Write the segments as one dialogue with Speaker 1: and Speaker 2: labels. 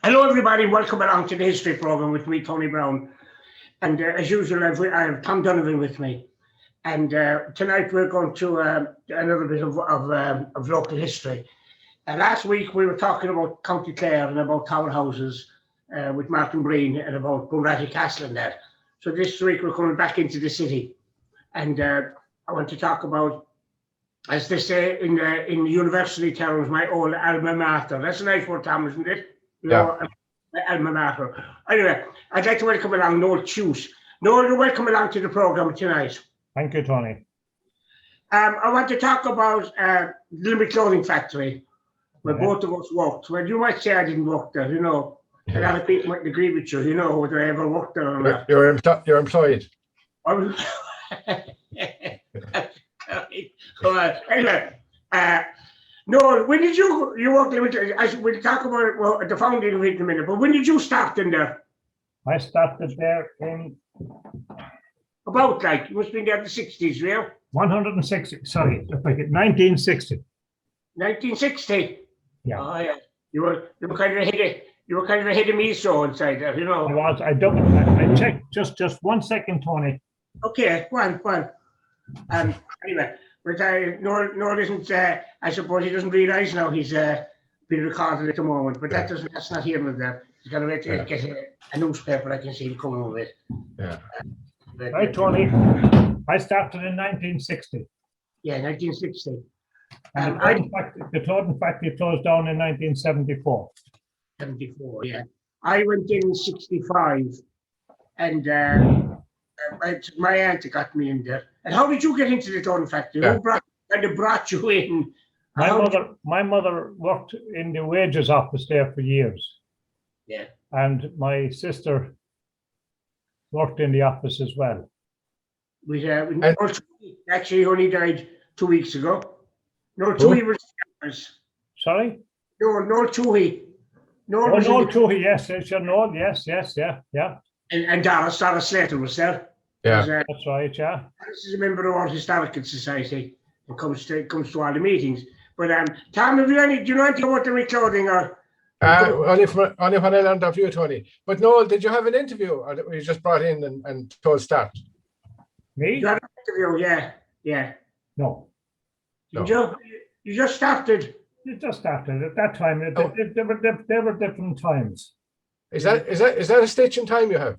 Speaker 1: Hello, everybody. Welcome along to the history program with me, Tony Browne. And as usual, I have Tom Donovan with me. And tonight we're going to another bit of local history. Last week we were talking about County Clare and about tower houses with Martin Breen and about Bunratty Castle and that. So this week we're coming back into the city. And I want to talk about, as they say in university terms, my old alma mater. That's a nice word, Tom, isn't it?
Speaker 2: Yeah.
Speaker 1: Alma mater. Anyway, I'd like to welcome along Noel Tuite. Noel, you're welcome along to the programme tonight.
Speaker 3: Thank you, Tony.
Speaker 1: I want to talk about Limerick Clothing Factory, where both of us worked. Well, you might say I didn't work there, you know. A lot of people might agree with you, you know, whether I ever worked there or not.
Speaker 2: You're employed.
Speaker 1: I was... Anyway, no, when did you work there? We'll talk about the founding of it in a minute, but when did you start in there?
Speaker 3: I started there in...
Speaker 1: About like, you must have been there in the 60s, yeah?
Speaker 3: 1960.
Speaker 1: 1960?
Speaker 3: Yeah.
Speaker 1: Oh, yeah. You were kind of ahead of me, so inside there, you know.
Speaker 3: I checked just 1 second, Tony.
Speaker 1: Okay, go on. Anyway, but Noel isn't, I suppose he doesn't realise now he's being recorded at the moment, but that's not here with that. He's got to wait to get a newspaper I can see him coming with.
Speaker 2: Yeah.
Speaker 3: Right, Tony. I started in 1960.
Speaker 1: Yeah, 1960.
Speaker 3: And the clothing factory closed down in 1974.
Speaker 1: 74, yeah. I went in 65, and my aunt got me in there. And how did you get into the clothing factory?
Speaker 2: Yeah.
Speaker 1: Who brought you in?
Speaker 3: My mother worked in the wages office there for years.
Speaker 1: Yeah.
Speaker 3: And my sister worked in the office as well.
Speaker 1: Actually, he only died 2 weeks ago. Noel Tuite was yours.
Speaker 3: Sorry?
Speaker 1: Noel Tuite.
Speaker 3: Noel Tuite, yes, Noel, yes, yeah.
Speaker 1: And Dara Slater was there.
Speaker 2: Yeah.
Speaker 3: That's right, yeah.
Speaker 1: This is a member of our historical society and comes to all the meetings. But Tom, do you know anything about the clothing or?
Speaker 2: Only when I learned of you, Tony. But Noel, did you have an interview, or were you just brought in and told start?
Speaker 3: Me?
Speaker 1: You had an interview, yeah.
Speaker 3: No.
Speaker 1: You just started.
Speaker 3: It just started at that time. There were different times.
Speaker 2: Is that a stitch in time you have?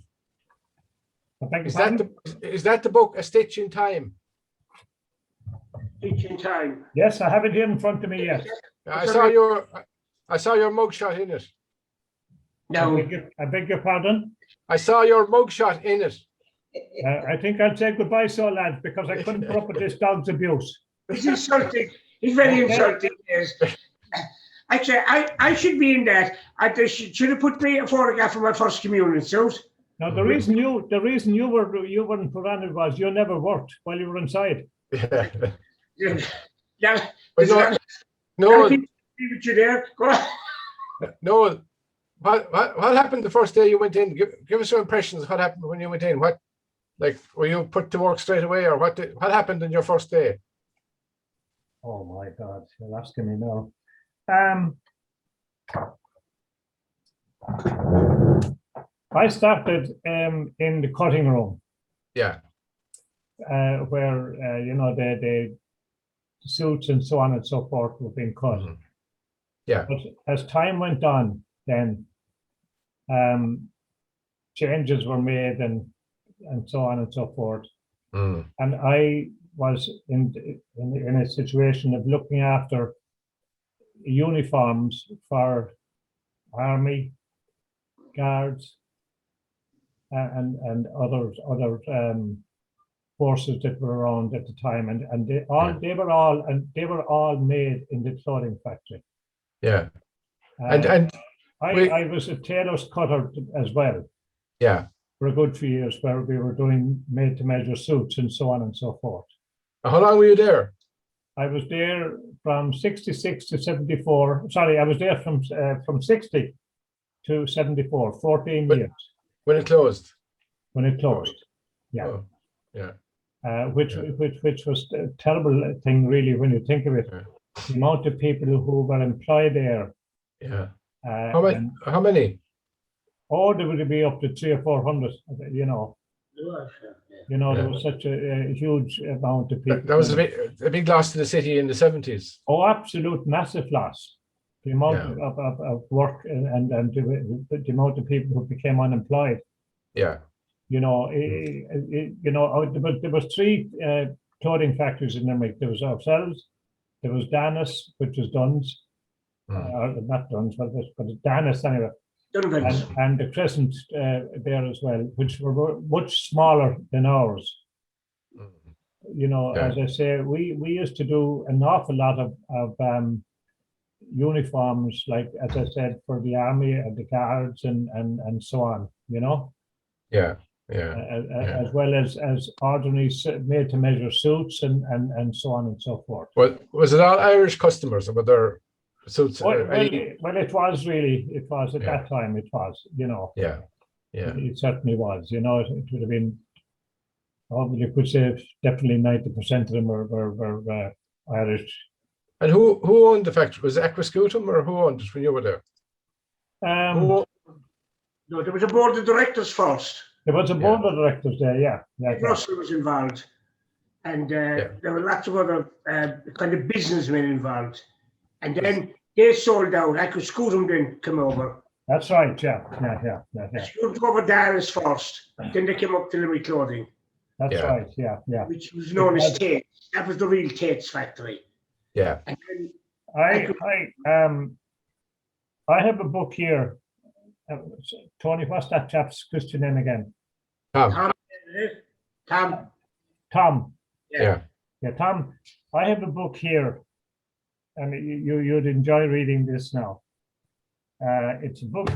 Speaker 2: Is that the book, A Stitch in Time?
Speaker 1: Stitch in Time.
Speaker 3: Yes, I have it here in front of me. Yes.
Speaker 2: I saw your mugshot in it.
Speaker 1: No.
Speaker 3: I beg your pardon.
Speaker 2: I saw your mugshot in it.
Speaker 3: I think I'll say goodbye, so lads, because I couldn't put up with this dog's abuse.
Speaker 1: He's insulting. He's very insulting. Yes. Actually, I should be in that. They should have put me a photograph of my first communion suit.
Speaker 3: Now, the reason you weren't put on it was you never worked while you were inside.
Speaker 1: Yeah.
Speaker 2: No.
Speaker 1: You there. Go on.
Speaker 2: No. What happened the first day you went in? Give us some impressions of what happened when you went in. Were you put to work straight away, or what happened in your first day?
Speaker 3: Oh my God, you're asking me now. I started in the cutting room.
Speaker 2: Yeah.
Speaker 3: Where the suits and so on and so forth were being cut.
Speaker 2: Mm-hmm. Yeah.
Speaker 3: But as time went on, then changes were made and so on and so forth.
Speaker 2: Mm.
Speaker 3: And I was in a situation of looking after uniforms for army, guards, and other forces that were around at the time, and they were all made in the clothing factory.
Speaker 2: Yeah.
Speaker 3: I was a tailor's cutter as well.
Speaker 2: Yeah.
Speaker 3: For a good few years, where we were doing made-to-measure suits and so on and so forth.
Speaker 2: How long were you there?
Speaker 3: I was there from 66 to 74. Sorry, I was there from 60 to 74, 14 years.
Speaker 2: When it closed?
Speaker 3: When it closed, yeah.
Speaker 2: Oh, yeah.
Speaker 3: Which was a terrible thing, really, when you think of it.
Speaker 2: Yeah.
Speaker 3: The amount of people who were employed there,
Speaker 2: yeah, How many?
Speaker 3: Oh, there would be up to 300 or 400, you know. You know, there was such a huge amount of people.
Speaker 2: That was a big loss to the city in the 70s.
Speaker 3: Oh, absolute massive loss. The amount of work and the amount of people who became unemployed.
Speaker 2: Yeah.
Speaker 3: You know, there was three clothing factories in Limerick. There was ourselves, there was Danis, which was Dunn's, or not Dunn's, but Danis anyway. And the Crescent there as well, which were much smaller than ours. You know, as I say, we used to do an awful lot of uniforms, like, as I said, for the army and the guards and so on, you know. As well as ordinary made to measure suits and so on and so forth.
Speaker 2: Well, was it all Irish customers, or were there suits?
Speaker 3: Well, it was really, it was at that time, it was, you know. Yeah. It certainly was, you know, it would have been, you could say definitely 90% of them were Irish.
Speaker 2: And who owned the factory? Was it Aquascutum, or who owned it when you were there?
Speaker 1: No, there was a board of directors first.
Speaker 3: There was a board of directors there, yeah.
Speaker 1: Russell was involved, and there were lots of other kind of businessmen involved. And then they sold out. Aquascutum didn't come over.
Speaker 3: That's right, yeah.
Speaker 1: Scutum over Danis first, then they came up to Limerick Clothing.
Speaker 3: That's right, yeah.
Speaker 1: Which was known as Tate's. That was the real Tate's factory.
Speaker 2: Yeah.
Speaker 1: And then
Speaker 3: I have a book here. Tony, what's that chap's Christian name again?
Speaker 2: Tom.
Speaker 3: Tom.
Speaker 2: Yeah,
Speaker 3: Tom. I have a book here, and you'd enjoy reading this now. It's a book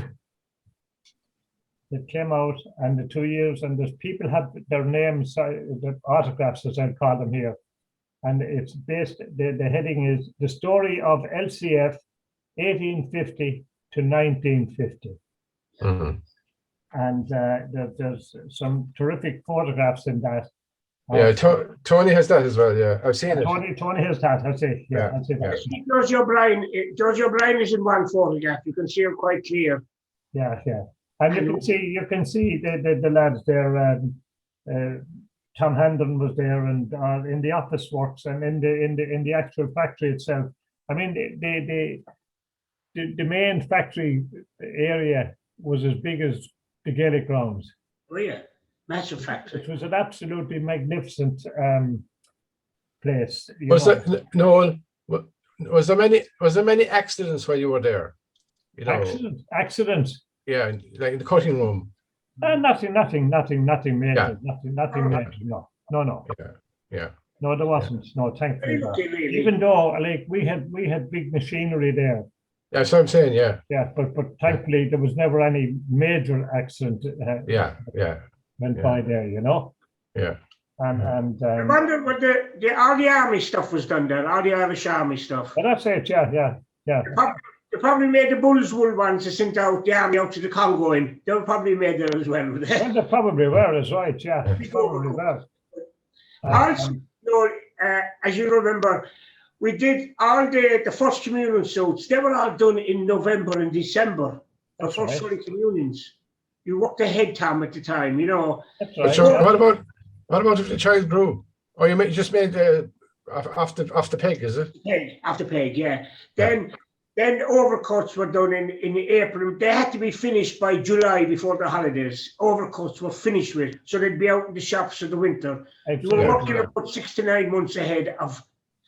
Speaker 3: that came out, and the 2 years, and there's people have their names, the autographs, as I call them here, and it's based. The heading is "The Story of LCF, 1850 to 1950." And there's some terrific photographs in that.
Speaker 2: Tony has that as well. Yeah, I've seen it.
Speaker 3: Tony has that. I'll say, I'll say that.
Speaker 1: George O'Brien is in one photograph. You can see him quite clear.
Speaker 3: Yeah. And you can see the lads there. Tom Handon was there, and in the office works, and in the actual factory itself. I mean, the main factory area was as big as the Gaelic grounds.
Speaker 1: Oh yeah, massive factory.
Speaker 3: It was an absolutely magnificent place.
Speaker 2: Noel? Was there many accidents while you were there? You know,
Speaker 3: accidents.
Speaker 2: Yeah, like in the cutting room.
Speaker 3: Nothing major.
Speaker 2: Yeah.
Speaker 3: Nothing major. No.
Speaker 2: Yeah.
Speaker 3: No, there wasn't. No, thankfully.
Speaker 1: Really.
Speaker 3: Even though, like, we had big machinery there.
Speaker 2: Yeah, that's what I'm saying. Yeah.
Speaker 3: Yeah, but thankfully there was never any major accident. Went by there, you know.
Speaker 2: Yeah.
Speaker 1: And I wonder what all the army stuff was done there, all the Irish army stuff.
Speaker 3: But that's it. Yeah.
Speaker 1: They probably made the bull's wool ones to send out the army out to the Congo in. They were probably made there as well.
Speaker 3: Well, they probably were, is right. Yeah, they probably were.
Speaker 1: Also, as you remember, we did all the first communion suits. They were all done in November and December. The first Holy Communions. You worked ahead, Tom, at the time, you know.
Speaker 3: That's right.
Speaker 2: So what about if the child grew? Or you just made off the peg, is it?
Speaker 1: Off the peg, yeah. Then overcoats were done in April. They had to be finished by July before the holidays. Overcoats were finished with, so they'd be out in the shops for the winter. You were working about 6 to 9 months ahead of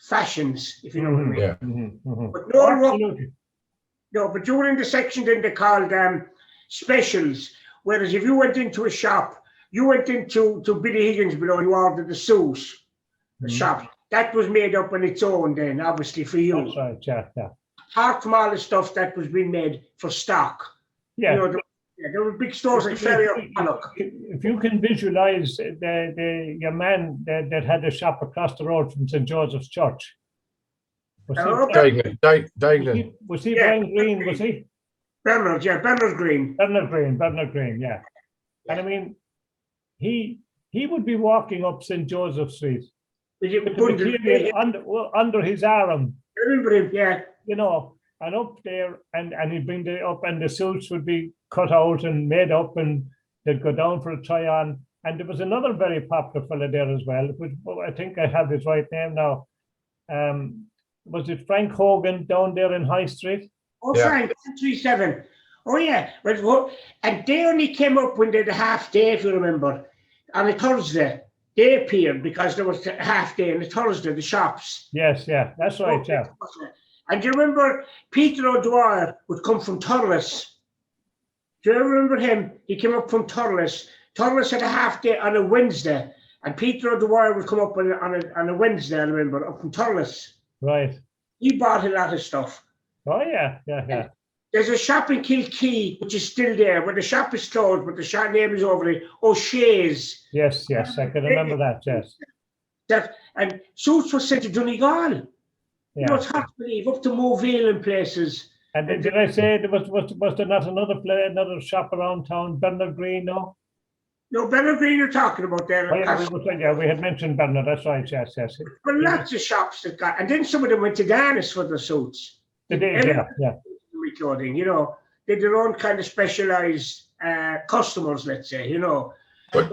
Speaker 1: fashions, if you know what I mean.
Speaker 2: Yeah.
Speaker 1: But but during the section then they called specials. Whereas if you went into a shop, you went into Billy Higgins below, you ordered the suit, the shop. That was made up on its own then, obviously for you.
Speaker 3: That's right, yeah.
Speaker 1: Apart from all the stuff that was being made for stock.
Speaker 3: Yeah.
Speaker 1: You know, there were big stores like Ferry or Pollock.
Speaker 3: If you can visualize the young man that had a shop across the road from St. Joseph's Church.
Speaker 2: Diagon.
Speaker 3: Was he Brian Green, was he?
Speaker 1: Bernard Green.
Speaker 3: Bernard Green, yeah. And I mean, he would be walking up St. Joseph Street with the material under his arm.
Speaker 1: I remember him, yeah.
Speaker 3: You know, and up there, and he'd bring it up, and the suits would be cut out and made up, and they'd go down for a try on. And there was another very popular fella there as well, which I think I have his right name now. Was it Frank Hogan down there in High Street?
Speaker 1: Oh, Frank, 37. Oh, yeah. And they only came up when they had a half day, if you remember, on a Thursday. They appeared because there was a half day on a Thursday, the shops.
Speaker 3: Yes, yeah, that's right, yeah.
Speaker 1: And you remember Peter O'Dwyer would come from Thurles. Do you remember him? He came up from Thurles. Thurles had a half day on a Wednesday, and Peter O'Dwyer would come up on a Wednesday, I remember, up from Thurles.
Speaker 3: Right.
Speaker 1: He bought a lot of stuff.
Speaker 3: Oh, yeah.
Speaker 1: There's a shop in Kilkee, which is still there, where the shop is closed, but the shop name is over there, O'Shea's.
Speaker 3: Yes, I can remember that, yes.
Speaker 1: And suits were sent to Donegal.
Speaker 3: Yeah.
Speaker 1: You know, it's hard to believe, up to Moville and places.
Speaker 3: And did I say there was there not another shop around town, Bernard Green, no?
Speaker 1: No, Bernard Green you're talking about there.
Speaker 3: Oh, we had mentioned Bernard, that's right, yes.
Speaker 1: But lots of shops that got, and then some of them went to Dennis for the suits.
Speaker 3: They did, yeah.
Speaker 1: Clothing, you know, they had their own kind of specialized customers, let's say, you know.
Speaker 2: But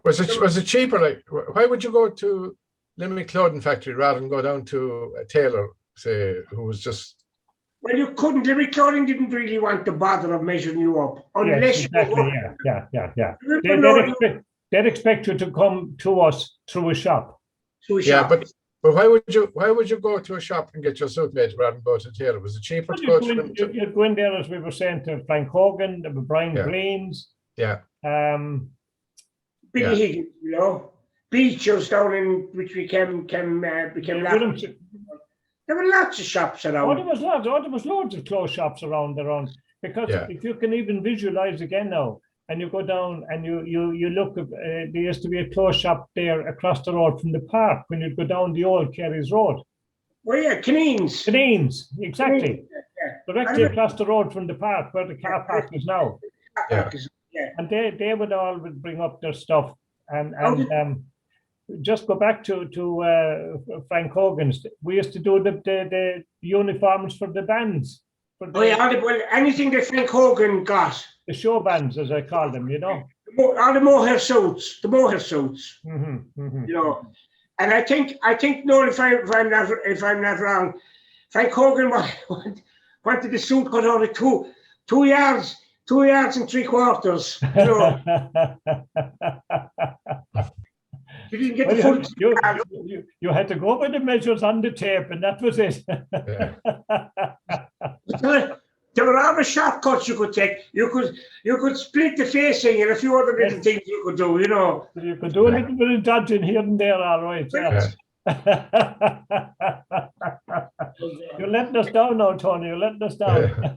Speaker 2: was it cheaper? Like, why would you go to Limerick Clothing Factory rather than go down to a tailor, say, who was just?
Speaker 1: Well, you couldn't. Limerick Clothing didn't really want the bother of measuring you up unless
Speaker 3: exactly, yeah. They'd expect you to come to us through a shop.
Speaker 2: Yeah, but why would you go to a shop and get your suit made rather than go to a tailor? Was it cheaper to go to them?
Speaker 3: You'd go in there, as we were saying, to Frank Hogan, the Brian Greens.
Speaker 2: Yeah.
Speaker 1: Billy Higgins, you know. Beechers down in which became there were lots of shops around.
Speaker 3: There was loads of clothes shops around. Because if you can even visualize again now, and you go down and you look, there used to be a clothes shop there across the road from the park when you go down the old Kerry's Road.
Speaker 1: Oh yeah, Canines,
Speaker 3: exactly. Directly across the road from the park where the car park is now.
Speaker 1: Yeah.
Speaker 3: And they would all bring up their stuff and just go back to Frank Hogan's. We used to do the uniforms for the bands.
Speaker 1: Anything that Frank Hogan got.
Speaker 3: The show bands, as I call them, you know.
Speaker 1: All the mohair suits.
Speaker 3: Mm-hmm.
Speaker 1: You know, and I think Noel, if I'm not wrong, Frank Hogan wanted the suit cut out of 2 yards and 3/4. You know. You didn't get the full.
Speaker 3: You had to go by the measures on the tape, and that was it.
Speaker 1: There were other shortcuts you could take. You could split the facing and a few other little things you could do, you know.
Speaker 3: You could do a little bit of dodging here and there, all right. Yeah. You're letting us down now, Tony. You're letting us down.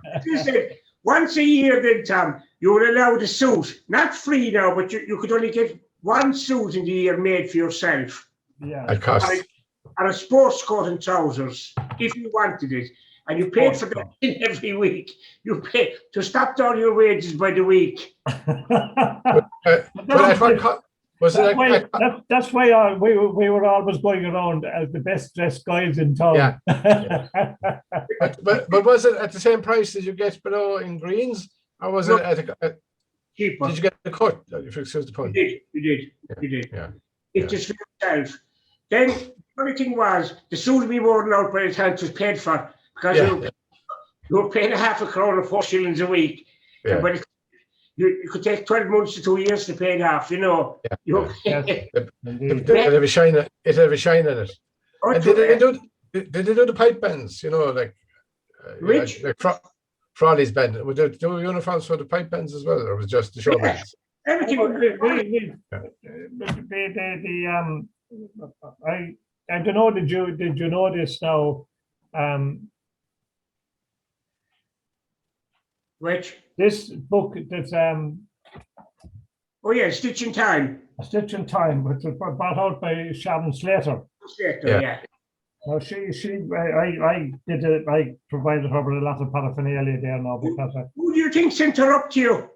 Speaker 1: Once a year then, Tom, you were allowed a suit. Not free now, but you could only get one suit in the year made for yourself.
Speaker 3: Yeah.
Speaker 1: And a sports coat and trousers, if you wanted it. And you paid for that every week. You pay to stop down your wages by the week.
Speaker 3: That's why we were always going around as the best dressed guys in town.
Speaker 2: Yeah. but was it at the same price as you get below in Greens, or was it at
Speaker 1: cheaper?
Speaker 2: Did you get the cut? If you excuse the pun.
Speaker 1: You did.
Speaker 2: Yeah.
Speaker 1: It's just for yourself. Then the only thing was the suit would be worn out by the time it was paid for. Because you were paying £0.5 or 4 shillings a week.
Speaker 2: Yeah.
Speaker 1: But you could take 12 months to 2 years to pay it off, you know.
Speaker 2: It'll have a shine in it. And did they do the pipe bands, you know, like Frawley's band? Would they do uniforms for the pipe bands as well, or was it just the show bands?
Speaker 1: Everything.
Speaker 3: I don't know, did you notice now?
Speaker 1: Which?
Speaker 3: This book that's
Speaker 1: oh yeah, Stitch in Time.
Speaker 3: A Stitch in Time, which was brought out by Sharon Slater.
Speaker 1: Yeah.
Speaker 3: Now I provided her with a lot of paraphernalia there now because
Speaker 1: who do you think sent her up to you?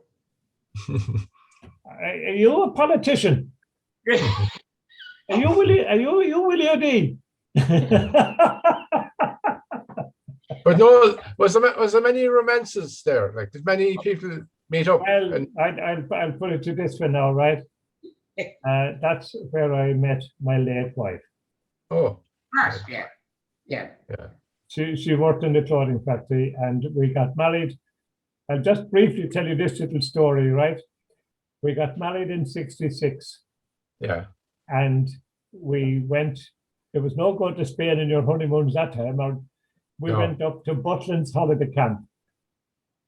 Speaker 3: Are you a politician? Are you Willie O'D?
Speaker 2: But no, was there many romances there? Like, did many people meet up?
Speaker 3: Well,
Speaker 2: And
Speaker 3: I'll put it to this one now, right? That's where I met my late wife.
Speaker 2: oh,
Speaker 1: Yes, yeah, yeah.
Speaker 2: yeah,
Speaker 3: She worked in the clothing factory, and we got married. I'll just briefly tell you this little story, right? We got married in '66,
Speaker 2: yeah.
Speaker 3: and we went. There was no going to Spain in your honeymoons that time. We
Speaker 2: No.
Speaker 3: went up to Butlin's holiday camp,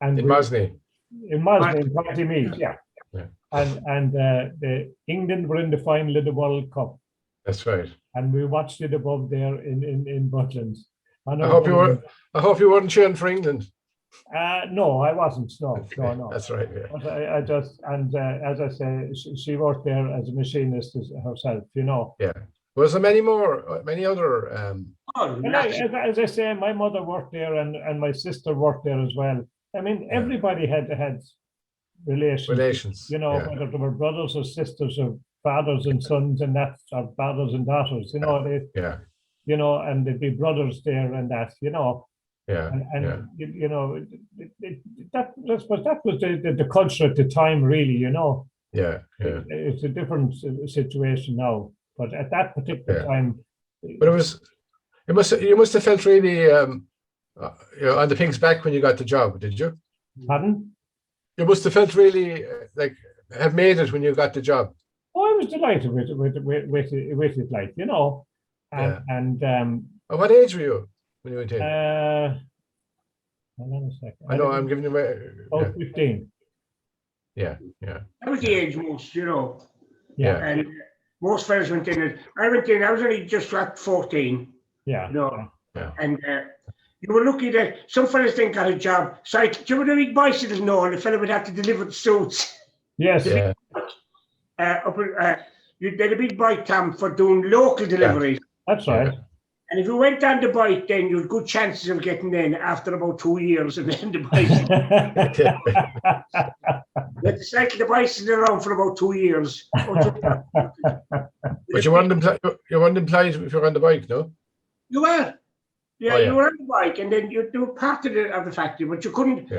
Speaker 3: and
Speaker 2: In Mosney.
Speaker 3: in Mosney, in County Meath, yeah.
Speaker 2: Yeah.
Speaker 3: And the England were in the final of the World Cup,
Speaker 2: That's right.
Speaker 3: and we watched it above there in Butlin's. And
Speaker 2: I hope you weren't cheering for England.
Speaker 3: No, I wasn't. No.
Speaker 2: That's right. Yeah.
Speaker 3: But I just, and as I say, she worked there as a machinist herself, you know.
Speaker 2: Yeah. Was there many other?
Speaker 3: And as I say, my mother worked there, and my sister worked there as well. I mean, everybody had relations. You know,
Speaker 2: yeah.
Speaker 3: whether they were brothers or sisters or fathers and sons and that, or fathers and daughters. You know, you know, and there'd be brothers there and that. You know.
Speaker 2: Yeah.
Speaker 3: And you know, that was the culture at the time, really. You know.
Speaker 2: Yeah.
Speaker 3: It's a different situation now, but at that particular time.
Speaker 2: But you must have felt really, you know, on the pig's back when you got the job, did you?
Speaker 3: Pardon?
Speaker 2: You must have felt really like have made it when you got the job.
Speaker 3: Oh, I was delighted with it, like, you know.
Speaker 2: What age were you when you went in?
Speaker 3: Hold on a second.
Speaker 2: I know I'm giving you my.
Speaker 3: 15.
Speaker 2: Yeah.
Speaker 1: That was the age most, you know.
Speaker 3: Yeah.
Speaker 1: And most fellas went in. I went in. I was only just at 14.
Speaker 3: Yeah.
Speaker 1: You know.
Speaker 2: Yeah.
Speaker 1: And you were lucky that some fellas didn't got a job. So do you remember the big bicycles? No, and the fella would have to deliver the suits.
Speaker 3: Yes.
Speaker 2: Yeah.
Speaker 1: You did a big bike, Tom, for doing local deliveries.
Speaker 3: That's right.
Speaker 1: And if you went on the bike, then you had good chances of getting in after about 2 years, and then the bicycle. You had to cycle the bicycle around for about 2 years.
Speaker 2: But you weren't employed if you were on the bike, no?
Speaker 1: You were. Yeah, you were on the bike, and then you were part of the factory, but you couldn't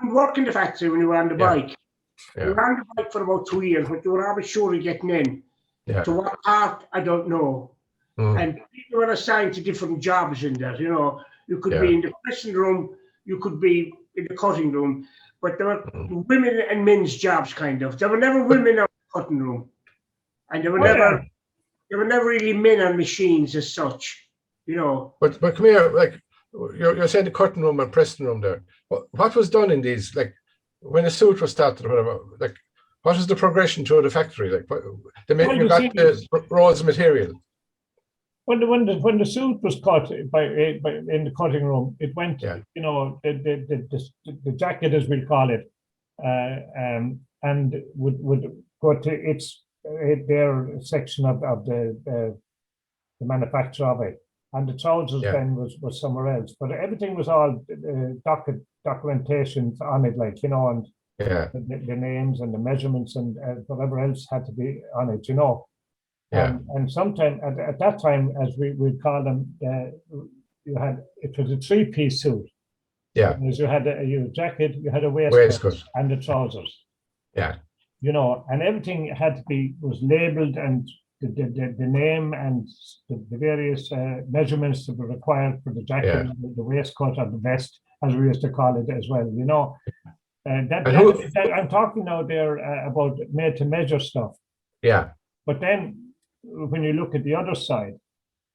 Speaker 1: work in the factory when you were on the bike.
Speaker 2: Yeah.
Speaker 1: You were on the bike for about 2 years, but you were always sure of getting in.
Speaker 2: Yeah.
Speaker 1: To what part, I don't know. And people were assigned to different jobs in there. You know, you could be in the pressing room, you could be in the cutting room, but there were women and men's jobs, kind of. There were never women in the cutting room, and there were never really men on machines as such. You know.
Speaker 2: But come here, like you're saying the cutting room and pressing room there. What was done in these, like when a suit was started or whatever? Like, what was the progression through the factory? Like, you got the rolls of material.
Speaker 3: When the suit was cut in the cutting room, it went, you know, the jacket, as we'll call it, and would go to their section of the manufacture of it, and the trousers then was somewhere else. But everything was all documentations on it, like, you know, and the names and the measurements and whatever else had to be on it, you know. And sometimes at that time, as we would call them, it was a 3-piece suit.
Speaker 2: Yeah.
Speaker 3: Because you had a jacket, you had a waistcoat, and the trousers.
Speaker 2: Yeah.
Speaker 3: You know, and everything was labeled, and the name and the various measurements that were required for the jacket, the waistcoat, and the vest, as we used to call it as well. You know, I'm talking now there about made-to-measure stuff.
Speaker 2: Yeah.
Speaker 3: But then, when you look at the other side,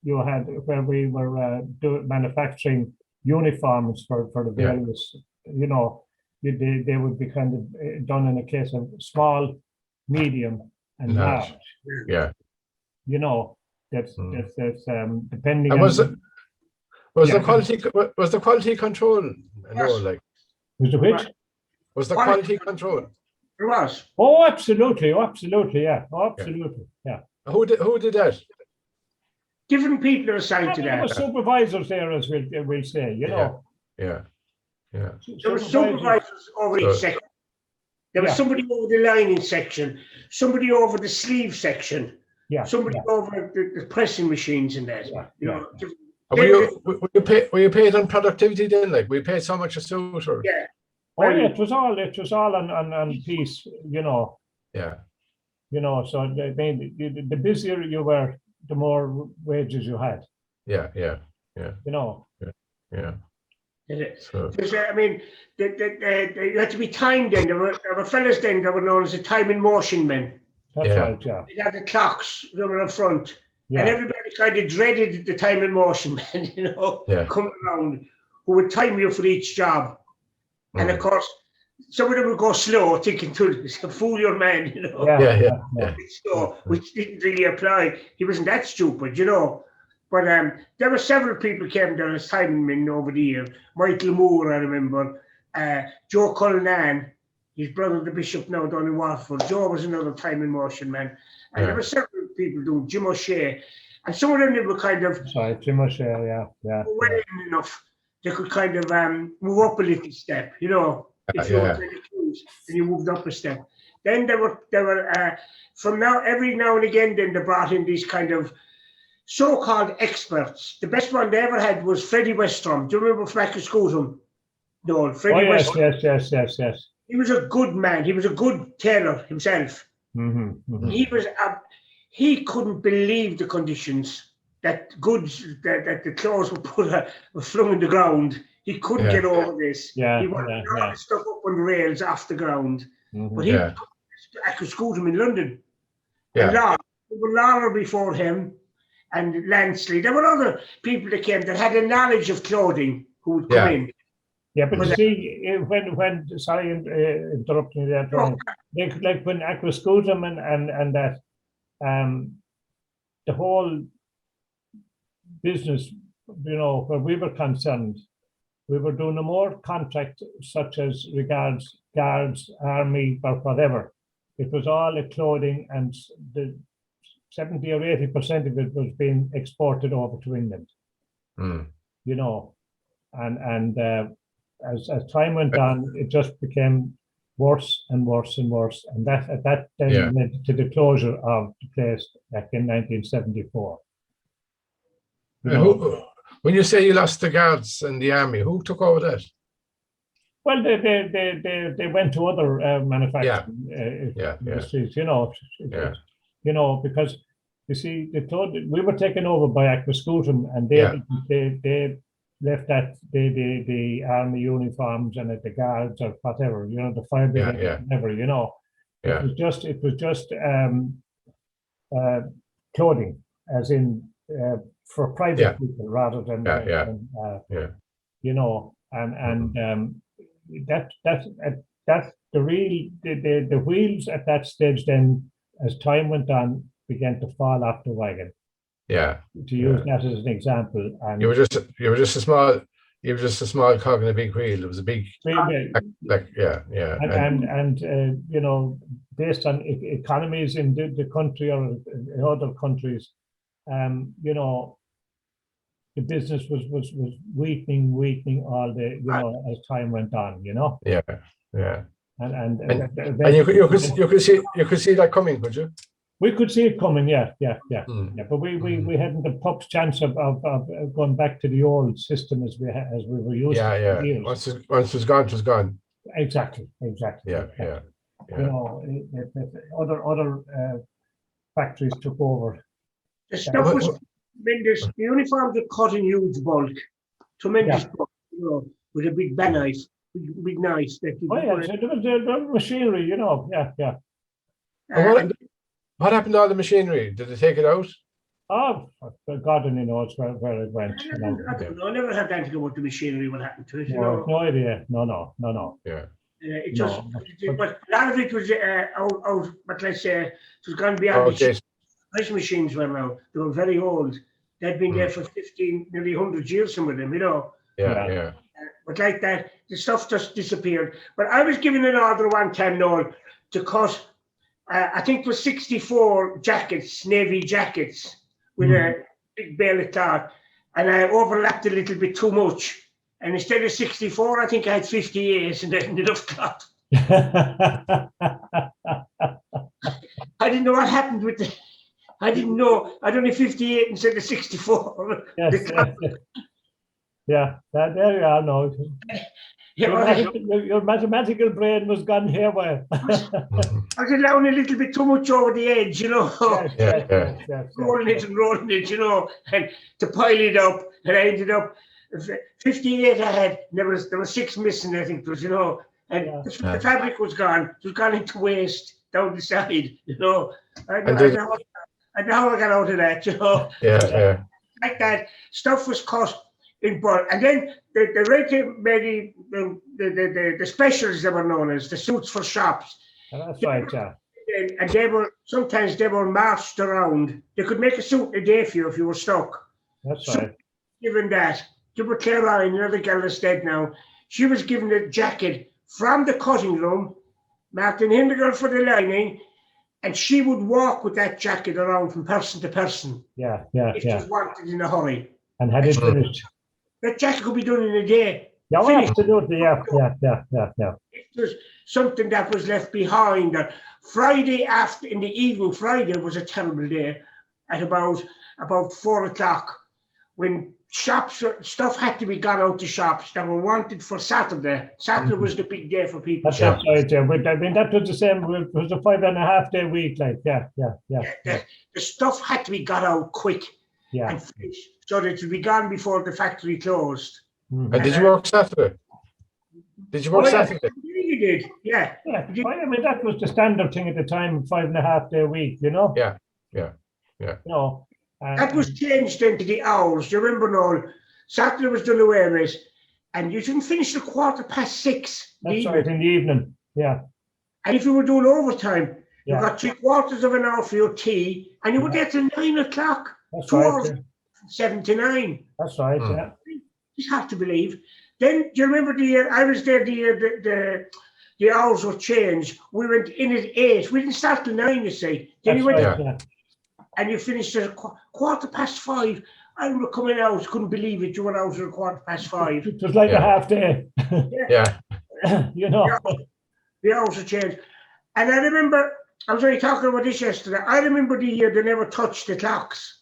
Speaker 3: you had where we were manufacturing uniforms for the various, you know, they would be kind of done in a case of small, medium, and large.
Speaker 2: Yeah.
Speaker 3: You know, that's depending.
Speaker 2: And was the quality control? No, like
Speaker 3: was the which?
Speaker 2: Was the quality control?
Speaker 1: It was.
Speaker 3: Oh, absolutely, yeah. Oh, absolutely, yeah.
Speaker 2: Who did that?
Speaker 1: Different people are assigned to that.
Speaker 3: There were supervisors there, as we'll say, you know.
Speaker 2: Yeah.
Speaker 1: There were supervisors over each section. There was somebody over the lining section, somebody over the sleeve section, somebody over the pressing machines in there. You know.
Speaker 2: And were you paid on productivity then? Like, were you paid so much a suit or?
Speaker 1: Yeah.
Speaker 3: Oh yeah, it was all on piece,
Speaker 2: Yeah.
Speaker 3: So the busier you were, the more wages you had,
Speaker 2: Yeah.
Speaker 3: Yeah.
Speaker 2: Yeah. So,
Speaker 1: I mean, you had to be timed then. There were fellas then that were known as the time in motion men.
Speaker 3: That's
Speaker 2: Yeah.
Speaker 3: right, yeah.
Speaker 1: They had the clocks that were up front.
Speaker 3: Yeah.
Speaker 1: And everybody kind of dreaded the time in motion men,
Speaker 2: Yeah.
Speaker 1: coming around, who would time you for each job. And of course, some of them would go slow, thinking to fool your man,
Speaker 2: Yeah.
Speaker 1: slow, which didn't really apply. He wasn't that stupid, But there were several people came down as timing men over the years. Michael Moore, I remember. Joe Cullinan, his brother, the bishop now down in Watford. Joe was another time in motion man. And there were several people doing Jim O'Shea. And some of them, they were kind of
Speaker 3: Sorry, Jim O'Shea, yeah.
Speaker 1: well enough. They could kind of move up a little step, if you were really close, and you moved up a step. Then there were from now, every now and again, then they brought in these kind of so-called experts. The best one they ever had was Freddie Westrom. Do you remember Flack Scootum? No, Freddie Westrom.
Speaker 3: Yes.
Speaker 1: He was a good man. He was a good tailor himself.
Speaker 3: Mm-hmm.
Speaker 1: He couldn't believe the conditions that goods that the clothes were flung in the ground. He couldn't get over this. He wanted all the stuff up on the rails off the ground.
Speaker 3: Mm-hmm.
Speaker 1: But I could scoot him in London.
Speaker 2: Yeah.
Speaker 1: And there were Lara before him and Lansley. There were other people that came that had a knowledge of clothing who would come in.
Speaker 3: Yeah, but you see, when sorry, interrupting you there, Tony, like when Aquascutum and that, the whole business, where we were concerned, we were doing a more contract such as regards guards, army, or whatever. It was all the clothing, and the 70 or 80% of it was being exported over to England. And as time went on, it just became worse and worse and worse, and that then led to the closure of the place back in 1974.
Speaker 2: When you say you lost the guards and the army, who took over that?
Speaker 3: Well, they went to other manufacturing industries, because you see, we were taken over by Aquascutum, and they left that the army uniforms and the guards or whatever, the fire brigade, whatever, It was just clothing, as in for private people rather than that's the real the wheels at that stage. Then, as time went on, began to fall off the wagon.
Speaker 2: Yeah.
Speaker 3: To use that as an example, and
Speaker 2: you were just a small cog in a big wheel. It was a big,
Speaker 3: based on economies in the country or in other countries, the business was weakening all the as time went on. And you could see that coming, could you? We could see it coming, yeah. But we hadn't a pup's chance of going back to the old system as we were used to.
Speaker 2: Yeah. Once it's gone, it was gone.
Speaker 3: Exactly.
Speaker 2: Yeah.
Speaker 3: Other factories took over.
Speaker 1: The stuff was tremendous. The uniforms were cut in huge bulk, tremendous bulk, with a big knife. Big knife.
Speaker 3: So the machinery, yeah.
Speaker 2: What happened to all the machinery? Did they take it out?
Speaker 3: Oh, God only knows where it went.
Speaker 1: I don't know. I never had anything about the machinery. What happened to it?
Speaker 3: No idea. No.
Speaker 2: Yeah.
Speaker 1: It just, but a lot of it was out. But let's say it was going beyond the ice machines were now. They were very old. They'd been there for 15, nearly 100 years. Some of them,
Speaker 2: Yeah.
Speaker 1: But like that, the stuff just disappeared. But I was given an order one time, Noel, to cut. I think it was 64 jackets, navy jackets, with a big bale of cloth, and I overlapped a little bit too much. And instead of 64, I think I had 58, and I ended up cloth. I didn't know what happened with I didn't know. I'd only 58 instead of 64.
Speaker 3: Yes, yes. Yeah, there you are now. Your mathematical brain was gone haywire.
Speaker 1: I was allowing a little bit too much over the edge, you know.
Speaker 3: Yes.
Speaker 1: Rolling it, you know, and to pile it up, and I ended up 58 I had. There was 6 missing, I think it was, you know, and the fabric was gone. It was gone into waste down the side, you know. I know how I got out of that, you know.
Speaker 2: Yeah.
Speaker 1: Like that, stuff was cut in bulk, and then the specials that were known as the suits for shops.
Speaker 3: That's right, yeah.
Speaker 1: And they were marched around. They could make a suit a day for you if you were stuck.
Speaker 3: That's
Speaker 1: So,
Speaker 3: right.
Speaker 1: given that, to put Claire Ryan, another girl that's dead now, she was given a jacket from the cutting room, marked an Hindergirl for the lining, and she would walk with that jacket around from person to person.
Speaker 3: Yeah.
Speaker 1: If she wanted in a hurry.
Speaker 3: And had it finished.
Speaker 1: That jacket could be done in a day.
Speaker 3: Yeah, well, absolutely. Yeah.
Speaker 1: It was something that was left behind. Friday in the evening, Friday was a terrible day at about 4 o'clock when stuff had to be got out to shops that were wanted for Saturday. Saturday was the big day for people.
Speaker 3: That's right, yeah. But, I mean, that was the same. It was a 5.5 day week, like, yeah.
Speaker 1: The stuff had to be got out quick and finished so that it would be gone before the factory closed.
Speaker 2: And did you work Saturday? Saturday?
Speaker 1: You did, yeah.
Speaker 3: I mean, that was the standard thing at the time, 5.5 day week, you know?
Speaker 2: Yeah.
Speaker 3: You know,
Speaker 1: that was changed into the hours. You remember, Noel? Saturday was done away with, and you didn't finish at 6:15.
Speaker 3: That's right, in the evening, yeah.
Speaker 1: And if you were doing overtime, you
Speaker 3: Yeah.
Speaker 1: got 3/4 of an hour for your tea, and you were there till 9 o'clock.
Speaker 3: That's
Speaker 1: 2
Speaker 3: right.
Speaker 1: hours,
Speaker 3: Yeah.
Speaker 1: 7 to 9.
Speaker 3: That's right, yeah.
Speaker 1: It's hard to believe. Then, do you remember the year I was there? The hours were changed. We went in at 8. We didn't start till 9, you see. Then you went and you finished at 5:15. I remember coming out, couldn't believe it. You were out at 5:15.
Speaker 3: It was like a half day.
Speaker 2: Yeah.
Speaker 3: You know.
Speaker 1: The hours were changed. And I remember, I was only talking about this yesterday. I remember the year they never touched the clocks.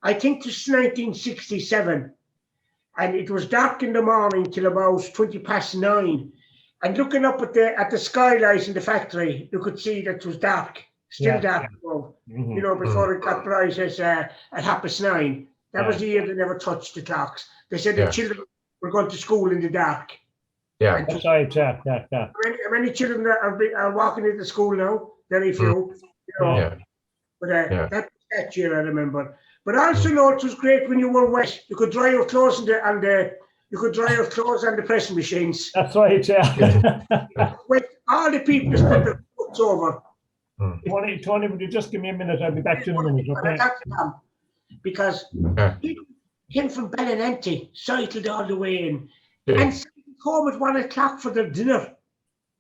Speaker 1: I think it's 1967. And it was dark in the morning till about 9:20. And looking up at the skylights in the factory, you could see that it was dark, still dark above, you know, before it got bright at 9:30. That was the year they never touched the clocks. They said the children were going to school in the dark.
Speaker 2: Yeah.
Speaker 3: That's right, yeah.
Speaker 1: Many children are walking into school now, very few, you know. But that year I remember. But also, know it was great when you were wet. You could dry your clothes on the pressing machines.
Speaker 3: That's right, yeah.
Speaker 1: With all the people just put their boots over.
Speaker 3: Tony, would you just give me a minute? I'll be back in a minute, okay?
Speaker 1: Because he came from Ballinanty, cycled all the way in, and cycled home at 1 o'clock for their dinner.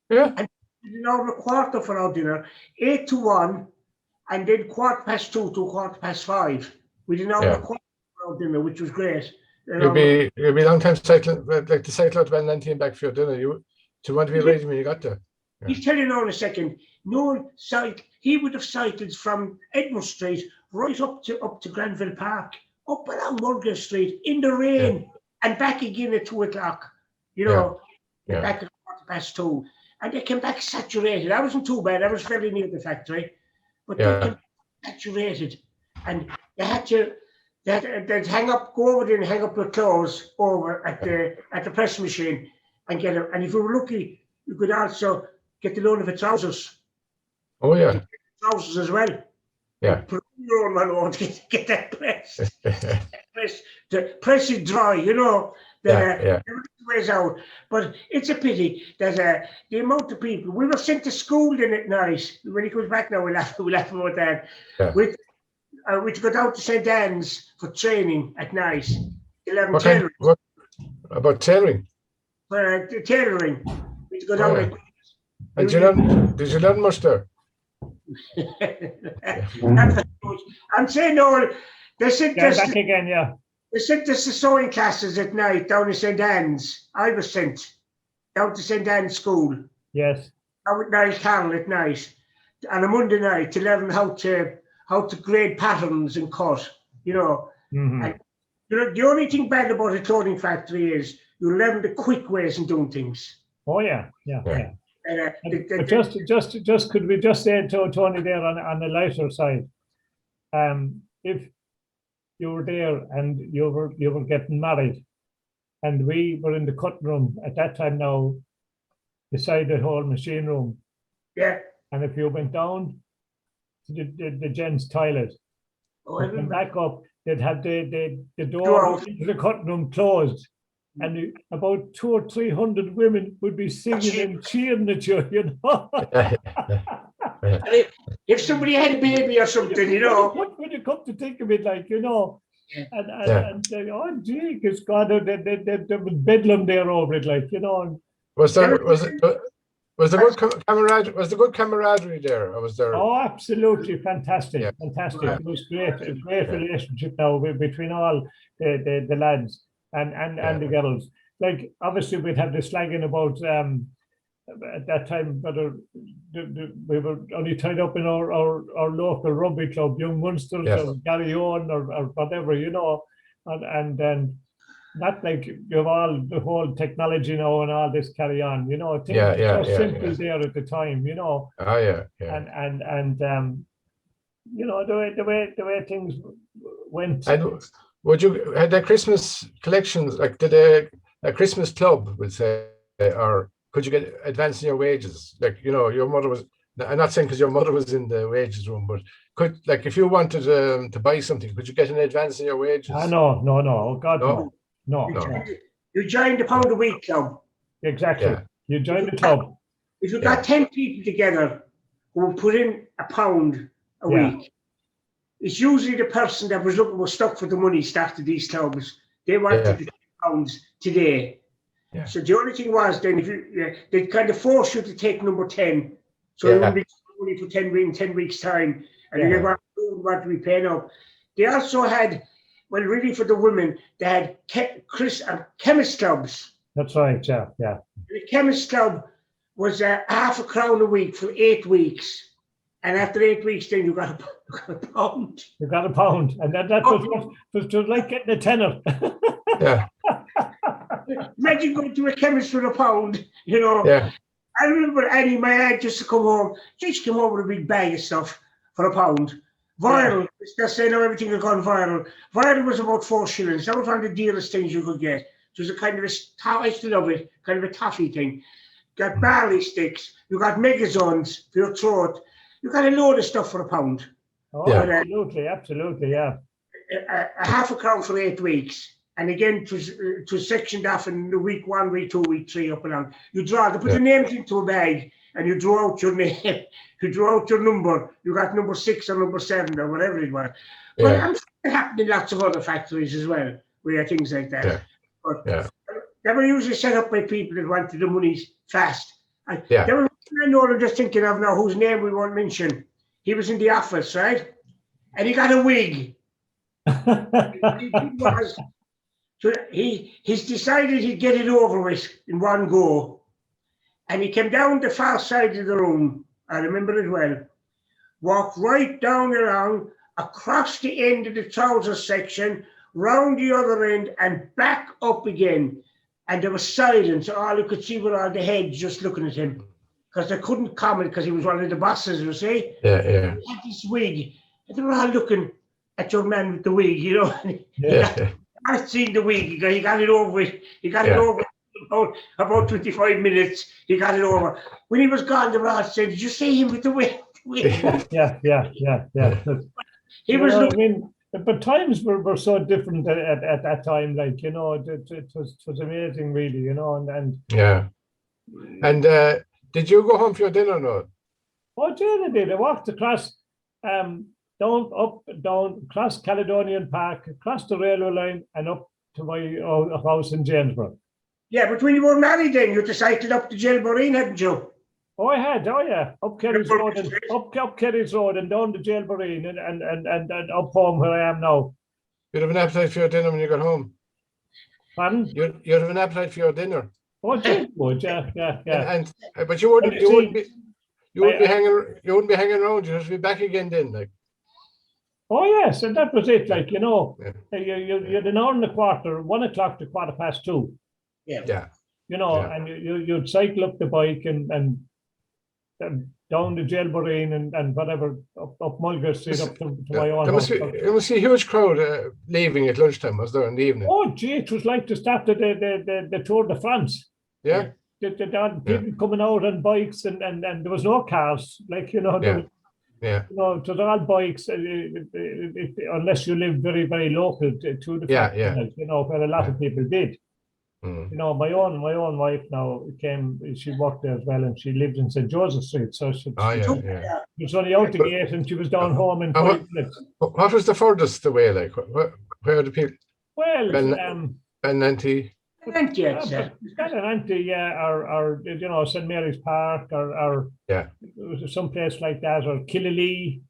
Speaker 2: Yeah.
Speaker 1: And an hour and a quarter for our dinner, 8 to 1, and then 2:15 to 5:15. We did an hour and a quarter for our dinner, which was great.
Speaker 2: You'll be a long time cycling, like to cycle out to Ballinanty and back for your dinner. You want to be ready when you got there. Yeah.
Speaker 1: He'll tell you now in a second. He would have cycled from Edmund Street right up to Granville Park, up along Mulgrave Street in the rain, and back again at 2 o'clock. You know, back at 2:15, and they came back saturated. I wasn't too bad. I was very near the factory, but they came saturated, and they had to. They'd go over there and hang up their clothes over at the press machine and get them. And if you were lucky, you could also get the loan of the trousers.
Speaker 2: Oh yeah,
Speaker 1: trousers as well.
Speaker 2: Yeah.
Speaker 1: Put your own one on to get that pressed. Press it dry, you know. Ways out. But it's a pity that the amount of people. We were sent to school then at night. When he comes back now, we'll laugh about that.
Speaker 2: Yeah.
Speaker 1: Which go down to St. Anne's for training at night.
Speaker 2: What about tailoring?
Speaker 1: For tailoring. Which go down.
Speaker 2: Did you learn much there?
Speaker 1: I'm saying, no, they sent us
Speaker 3: back again,
Speaker 1: They sent us to sewing classes at night down to St. Anne's. I was sent down to St. Anne's School.
Speaker 3: Yes.
Speaker 1: Out with Niall Carroll at night. On a Monday night to learn how how to grade patterns and cut, you know.
Speaker 3: Mhm.
Speaker 1: And the only thing bad about a clothing factory is you learn the quick ways of doing things.
Speaker 3: Oh yeah.
Speaker 1: And,
Speaker 3: But just could we just say to Tony there on the lighter side, if you were there and you were getting married, and we were in the cutting room at that time now, beside the whole machine room,
Speaker 1: yeah.
Speaker 3: and if you went down to the gents' toilet,
Speaker 1: Oh, I
Speaker 3: and
Speaker 1: remember.
Speaker 3: back up, they'd have the
Speaker 1: Door
Speaker 3: door
Speaker 1: out.
Speaker 3: into the cutting room closed. And about 200 or 300 women would be singing and cheering at you, you know.
Speaker 1: And if somebody had a baby or something, you know.
Speaker 3: When you come to think of it, like, you know,
Speaker 1: Yeah.
Speaker 3: and oh, gee, it's God, there was bedlam there over it, like, you know.
Speaker 2: Was the good camaraderie there, or was there?
Speaker 3: Oh, absolutely fantastic,
Speaker 2: Yeah.
Speaker 3: fantastic.
Speaker 2: Yeah.
Speaker 3: It was great, a great relationship now between all the lads and the girls. Like, obviously, we'd have the slagging about at that time, whether we were only tied up in our local rugby club, Young Munsters or Garryowen or whatever, you know, and then not like you have all the whole technology now and all this carry on, you know, things were so simple there at the time, you know.
Speaker 2: Oh yeah.
Speaker 3: And you know, the way things went.
Speaker 2: And would you had a Christmas collections, like did a Christmas club would say, or could you get advance in your wages? Like, you know, your mother was, I'm not saying because your mother was in the wages room, but could, like, if you wanted to buy something, could you get an advance in your wages?
Speaker 3: No. Oh God, no.
Speaker 1: You joined the pound a week club.
Speaker 3: Exactly.
Speaker 2: Yeah.
Speaker 3: You joined the club.
Speaker 1: If you got 10 people together who will put in £1 a week, it's usually the person that was stuck for the money started these clubs. They wanted the £10 today.
Speaker 2: Yeah.
Speaker 1: So the only thing was then, if you they kind of force you to take number 10, so you wouldn't be money for 10 weeks time, and you want to be paying up. They also had, well, really for the women, they had chemist clubs.
Speaker 3: That's right. Yeah.
Speaker 1: The chemist club was £0.50 a week for 8 weeks, and after 8 weeks, then you got a pound.
Speaker 3: You got a pound, and that was like getting a tenner.
Speaker 2: Yeah.
Speaker 1: Imagine going to a chemist for a pound, you know.
Speaker 2: Yeah.
Speaker 1: I remember Annie, my aunt, used to come home. She came home with a big bag of stuff for a pound. Viral, they're saying now everything had gone viral. Viral was about 4 shillings. That was one of the dearest things you could get. It was a kind of I still love it, kind of a toffee thing. Got barley sticks, you got megazones for your throat. You got a load of stuff for a pound.
Speaker 3: Oh, absolutely, yeah.
Speaker 1: £0.50 for 8 weeks. And again, it was sectioned off in the week 1, week 2, week 3, up and down. You they put the names into a bag, and you draw out your name, you draw out your number. You got number 6 or number 7 or whatever it was.
Speaker 2: Yeah.
Speaker 1: But I'm sure it happened in lots of other factories as well, where things like that.
Speaker 2: Yeah.
Speaker 1: But
Speaker 2: Yeah.
Speaker 1: they were usually set up by people that wanted the money fast. And
Speaker 2: Yeah.
Speaker 1: there was I know I'm just thinking of now, whose name we won't mention. He was in the office, right? And he got a wig. So he's decided he'd get it over with in one go. And he came down the far side of the room, I remember it well, walked right down around, across the end of the trousers section, round the other end, and back up again. And there was silence. All you could see were all the heads just looking at him. Because they couldn't comment because he was one of the bosses, you see.
Speaker 2: Yeah.
Speaker 1: He had this wig. And they were all looking at your man with the wig, you know.
Speaker 2: Yeah.
Speaker 1: I've seen the wig. He got it over with. He got it over in about 25 minutes. He got it over. When he was gone, the rod said, "Did you see him with the wig?"
Speaker 3: Yeah.
Speaker 1: He was looking.
Speaker 3: I mean, but times were so different at that time. Like, you know, it was amazing, really. You know, and
Speaker 2: yeah. And did you go home for your dinner, no?
Speaker 3: Oh, yeah, I did. I walked across, down, across Caledonian Park, across the railway line, and up to my house in Jamesburg.
Speaker 1: Yeah, but when you were married, then you cycled up to Jailboreen, hadn't you?
Speaker 3: Oh, I had. Oh, yeah, up Kerry's Road, and up Kerry's Road, and down to Jailboreen, and up home where I am now.
Speaker 2: You'd have an appetite for your dinner when you got home.
Speaker 3: Pardon?
Speaker 2: You'd have an appetite for your dinner.
Speaker 3: Oh, yeah.
Speaker 2: And but you wouldn't be hanging around. You'd have to be back again then, like.
Speaker 3: Oh yes, and that was it. Like, you had an hour and a quarter, 1 o'clock to 2:15.
Speaker 1: Yeah.
Speaker 3: And you'd cycle up the bike and down the Jailboreen and whatever up Mulger Street up to my own house.
Speaker 2: There must be a huge crowd leaving at lunchtime, was there, in the evening?
Speaker 3: Oh gee, it was like the start of the Tour de France.
Speaker 2: Yeah.
Speaker 3: People coming out on bikes and there was no cars, like, there was, so they're all bikes, unless you live very, very local to the factory, where a lot of people did. My own wife now she worked there as well, and she lived in St. Joseph Street, so she was only out the gate and she was down home in 5 minutes.
Speaker 2: What was the furthest away, like? Where are the people?
Speaker 3: Well,
Speaker 2: Bennanty.
Speaker 3: Bennanty, or St. Mary's Park, or some place like that, or Killalea.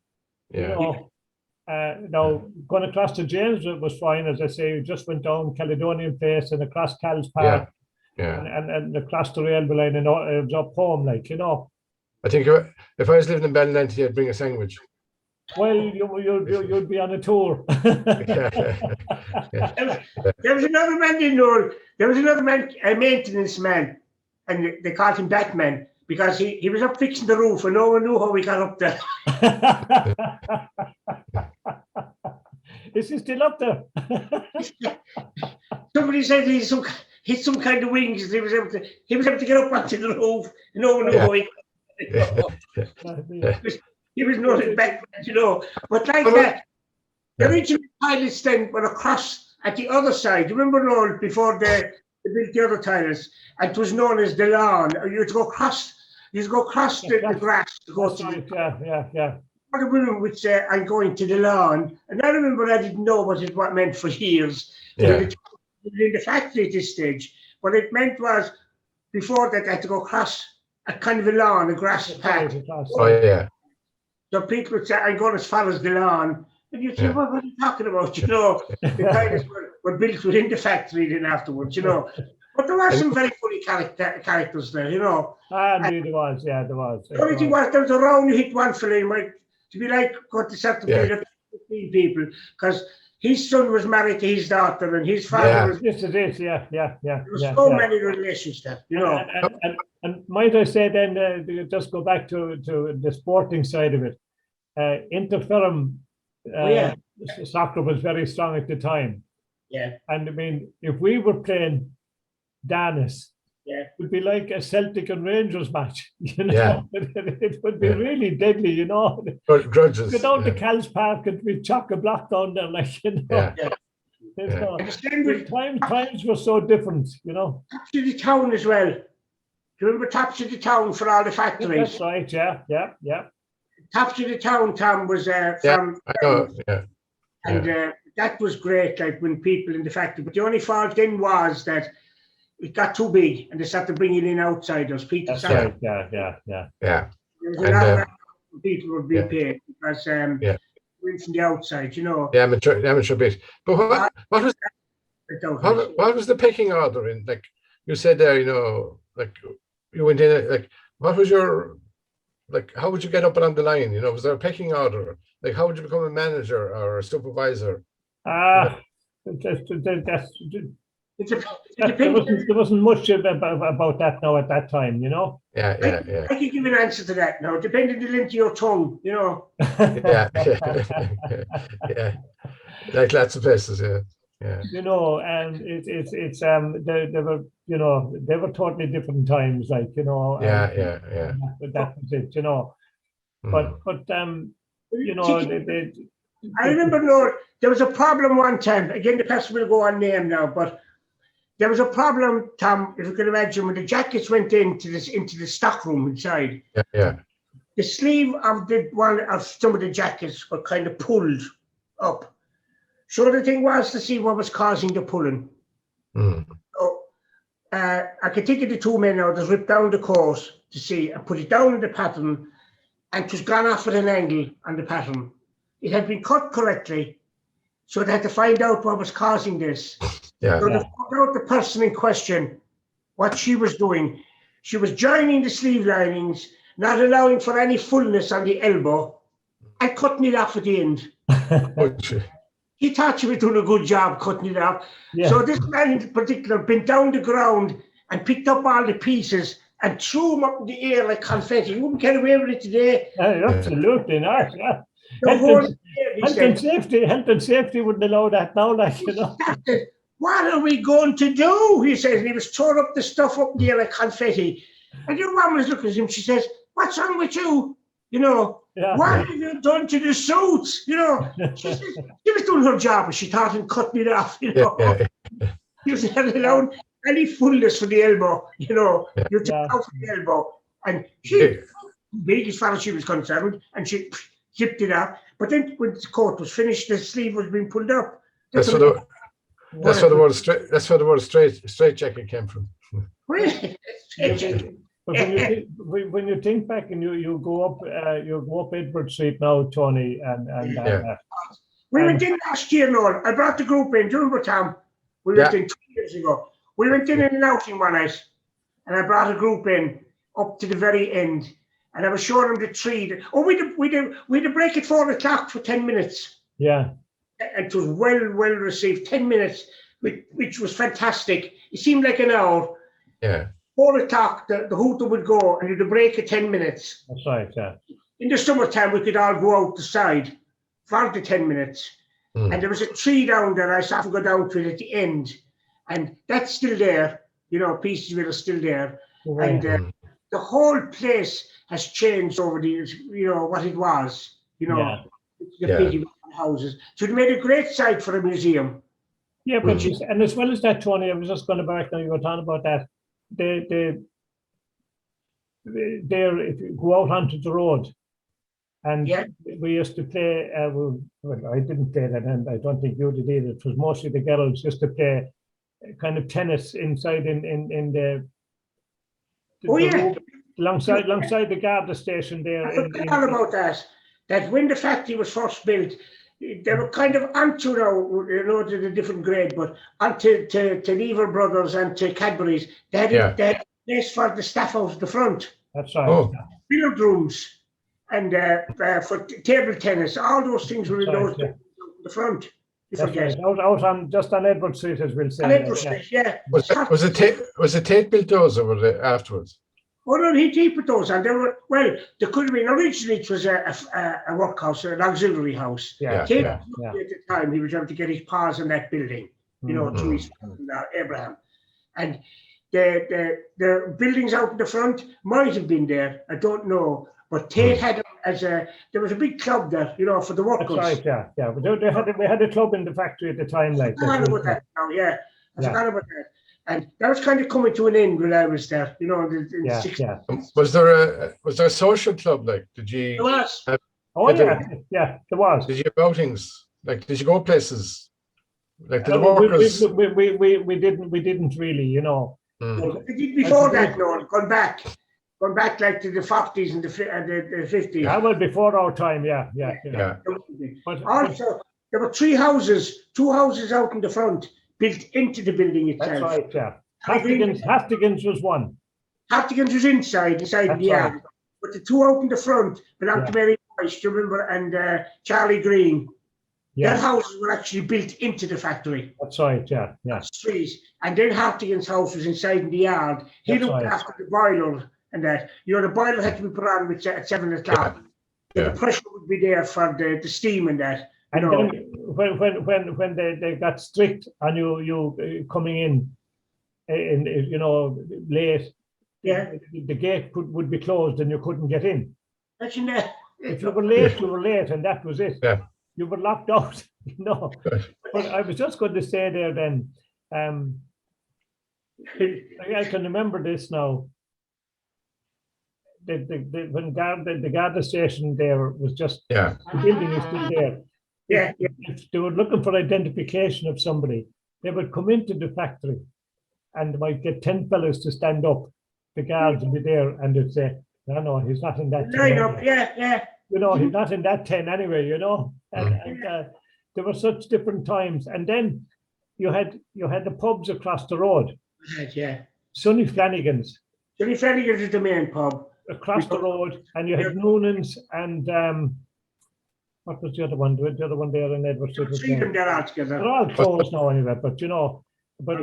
Speaker 3: Now going across to James was fine, as I say. We just went down Caledonian Place and across Cal's Park, and across the railway line, and it was up home, like,
Speaker 2: I think if I was living in Bennanty, I'd bring a sandwich.
Speaker 3: Well, you'd be on a tour.
Speaker 1: There was another man, there was another man, a maintenance man, and they called him Batman because he was up fixing the roof and no one knew how we got up there.
Speaker 3: Is he still up there?
Speaker 1: Somebody said he hit some kind of wings. He was able to get up onto the roof and no one knew how he he was not in bed, But like that, the original toilets then were across at the other side. You remember, Noel, before they built the other toilets, and it was known as the lawn. You had to go across the grass to go to
Speaker 3: yeah.
Speaker 1: The women would say, "I'm going to the lawn," and I remember I didn't know what it meant for years. It was in the factory at this stage. What it meant was before that they had to go across a kind of a lawn, a grass patch.
Speaker 2: Oh yeah.
Speaker 1: So people would say, "I'm going as far as the lawn," and you'd say, "What are you talking about?" The toilets were built within the factory then afterwards, But there were some very funny characters there,
Speaker 3: Indeed, there was.
Speaker 1: The only thing was, there was a round you hit one fella, you might to be like got to certain period of 15 people, because his son was married to his daughter, and his father was.
Speaker 3: Yes, it is. Yeah.
Speaker 1: There were so many relations there,
Speaker 3: And might I say then, just go back to the sporting side of it. Interferum soccer was very strong at the time.
Speaker 1: Yeah.
Speaker 3: And I mean, if we were playing Danis, it would be like a Celtic and Rangers match. It would be really deadly.
Speaker 2: Grudges.
Speaker 3: Go down to Cal's Park and we chuck a block down there, like Times were so different.
Speaker 1: Taps of the town as well. Do you remember Taps of the Town for all the factories?
Speaker 3: That's right. Yeah.
Speaker 1: Taps of the Town, Tom, was from.
Speaker 2: I know. Yeah.
Speaker 1: And that was great, like when people in the factory. But the only fault then was that it got too big, and they started bringing in outsiders. People.
Speaker 3: That's right. Yeah.
Speaker 1: There was a lot of people would be paid because went from the outside,
Speaker 2: The amateur bit. But what was the pecking order in? Like you said there, like you went in. Like what was your how would you get up and on the line? Was there a pecking order? Like how would you become a manager or a supervisor?
Speaker 3: There wasn't much about that now at that time,
Speaker 2: Yeah.
Speaker 1: I can give an answer to that now, depending on the length of your tongue,
Speaker 2: Yeah. Like lots of places, yeah.
Speaker 3: And it's they were totally different times, like,
Speaker 2: Yeah.
Speaker 3: That was it, But
Speaker 1: I remember, Lord, there was a problem one time. Again, the person will go unnamed now, but there was a problem, Tom, if you can imagine, when the jackets went into the stock room inside.
Speaker 2: Yeah.
Speaker 1: The sleeve of some of the jackets were kind of pulled up. So the thing was to see what was causing the pulling. So I could think of the two men now that ripped down the coat to see and put it down in the pattern, and it was gone off at an angle on the pattern. It had been cut correctly, so they had to find out what was causing this. So they found out the person in question, what she was doing. She was joining the sleeve linings, not allowing for any fullness on the elbow, and cutting it off at the end.
Speaker 2: Oh, shit.
Speaker 1: He thought she was doing a good job cutting it off.
Speaker 3: Yeah.
Speaker 1: So this man in particular bent down the ground and picked up all the pieces and threw them up in the air like confetti. You wouldn't get away with it today.
Speaker 3: Absolutely not. Yeah.
Speaker 1: The whole year, he said,
Speaker 3: Health and safety wouldn't allow that now, like, you know.
Speaker 1: what are we going to do? He says, and he was throwing up the stuff up in the air like confetti. And your mum was looking at him. She says, what's wrong with you? You know,
Speaker 3: Yeah.
Speaker 1: what have you done to the suits? You know, she says, she was doing her job, but she thought him cutting it off, you know. He was let alone any fullness for the elbow, you know. You take out for the elbow. And she, big as far as she was concerned, and she zipped it up. But then when the coat was finished, the sleeve was being pulled up.
Speaker 2: That's where the word straight jacket came from.
Speaker 1: Really?
Speaker 3: But when you think back and you go up Edward Street now, Tony, and
Speaker 1: we went in last year, Noel. I brought the group in. Do you remember, Tom? We went in 2 years ago. We went in an outing one night, and I brought a group in up to the very end, and I was showing them the tree. Oh, we had a break at 4 o'clock for 10 minutes.
Speaker 3: Yeah.
Speaker 1: And it was well received. 10 minutes, which was fantastic. It seemed like an hour.
Speaker 2: Yeah.
Speaker 1: 4 o'clock, the hooter would go, and you'd a break at 10 minutes.
Speaker 3: That's right, yeah.
Speaker 1: In the summertime, we could all go out the side for the 10 minutes. And there was a tree down there. I saw them go down to it at the end. And that's still there. You know, pieces of it are still there.
Speaker 3: Right.
Speaker 1: And the whole place has changed over the years, you know, what it was. You know, the big houses. So they made a great site for a museum.
Speaker 3: Yeah, but and as well as that, Tony, I was just going to back now, you were talking about that. There, if you go out onto the road, and we used to play, well, I didn't play that, and I don't think you did either. It was mostly the girls used to play kind of tennis inside in the room, alongside the Garda station there.
Speaker 1: I forgot about that. That when the factory was first built, they were kind of onto now, you know, to the different grade, but onto to Lever Brothers and to Cadbury's. They had a place for the staff out the front.
Speaker 3: That's right.
Speaker 1: Billiard rooms and for table tennis, all those things were in those the front.
Speaker 3: That's right. Out on just on Edward Street, as we'll say.
Speaker 1: On Edward Street,
Speaker 2: Was it Tate built those or were they afterwards?
Speaker 1: Oh no, he put those on. They were they could have been originally. It was a workhouse, an auxiliary house. At the time, he was able to get his paws in that building, you know, to his father, Abraham. And the buildings out in the front might have been there. I don't know, but Tate had them as there was a big club there, you know, for the workers.
Speaker 3: That's right. Yeah. But we had a club in the factory at the time, like.
Speaker 1: I forgot about that now. I forgot about that. And that was kind of coming to an end when I was there, you know, in the 60s.
Speaker 2: Was there a social club, like, did you?
Speaker 1: There was.
Speaker 3: There was.
Speaker 2: Did you have outings? Like, did you go places? Like, did the workers?
Speaker 3: We didn't really, you know.
Speaker 1: We did before that, no, gone back like to the 40s and the 50s.
Speaker 3: Yeah, well, before our time, yeah.
Speaker 1: But also, there were 3 houses, 2 houses out in the front, built into the building itself.
Speaker 3: That's right, yeah. Hartigan's was one.
Speaker 1: Hartigan's was inside the yard. Right. But the 2 out in the front belonged to Mary Boyce, do you remember, and Charlie Green. Their houses were actually built into the factory.
Speaker 3: That's right, yeah.
Speaker 1: Streets. And then Hartigan's house was inside in the yard. He looked after the boiler and that. You know, the boiler had to be put on at 7 o'clock. So the pressure would be there for the steam and that.
Speaker 3: And then when they got strict on you coming in you know, late, the gate would be closed and you couldn't get in.
Speaker 1: Imagine that.
Speaker 3: If you were late, and that was it. Yeah. You were locked out, you know. But I was just going to say there then, I can remember this now. When the Garda station there was just the building is still there. If they were looking for identification of somebody, they would come into the factory and might get 10 fellas to stand up. The guards would be there and they'd say, no, he's not in that 10. You know, he's not in that 10 anyway, you know. And there were such different times. And then you had the pubs across the road. Sonny Flanagan's.
Speaker 1: Sonny Flanagan's is the main pub.
Speaker 3: Across the road, and you had Noonan's and what was the other one? The other one there in Edward Street.
Speaker 1: See them there all
Speaker 3: They're
Speaker 1: together.
Speaker 3: all closed now anyway, but but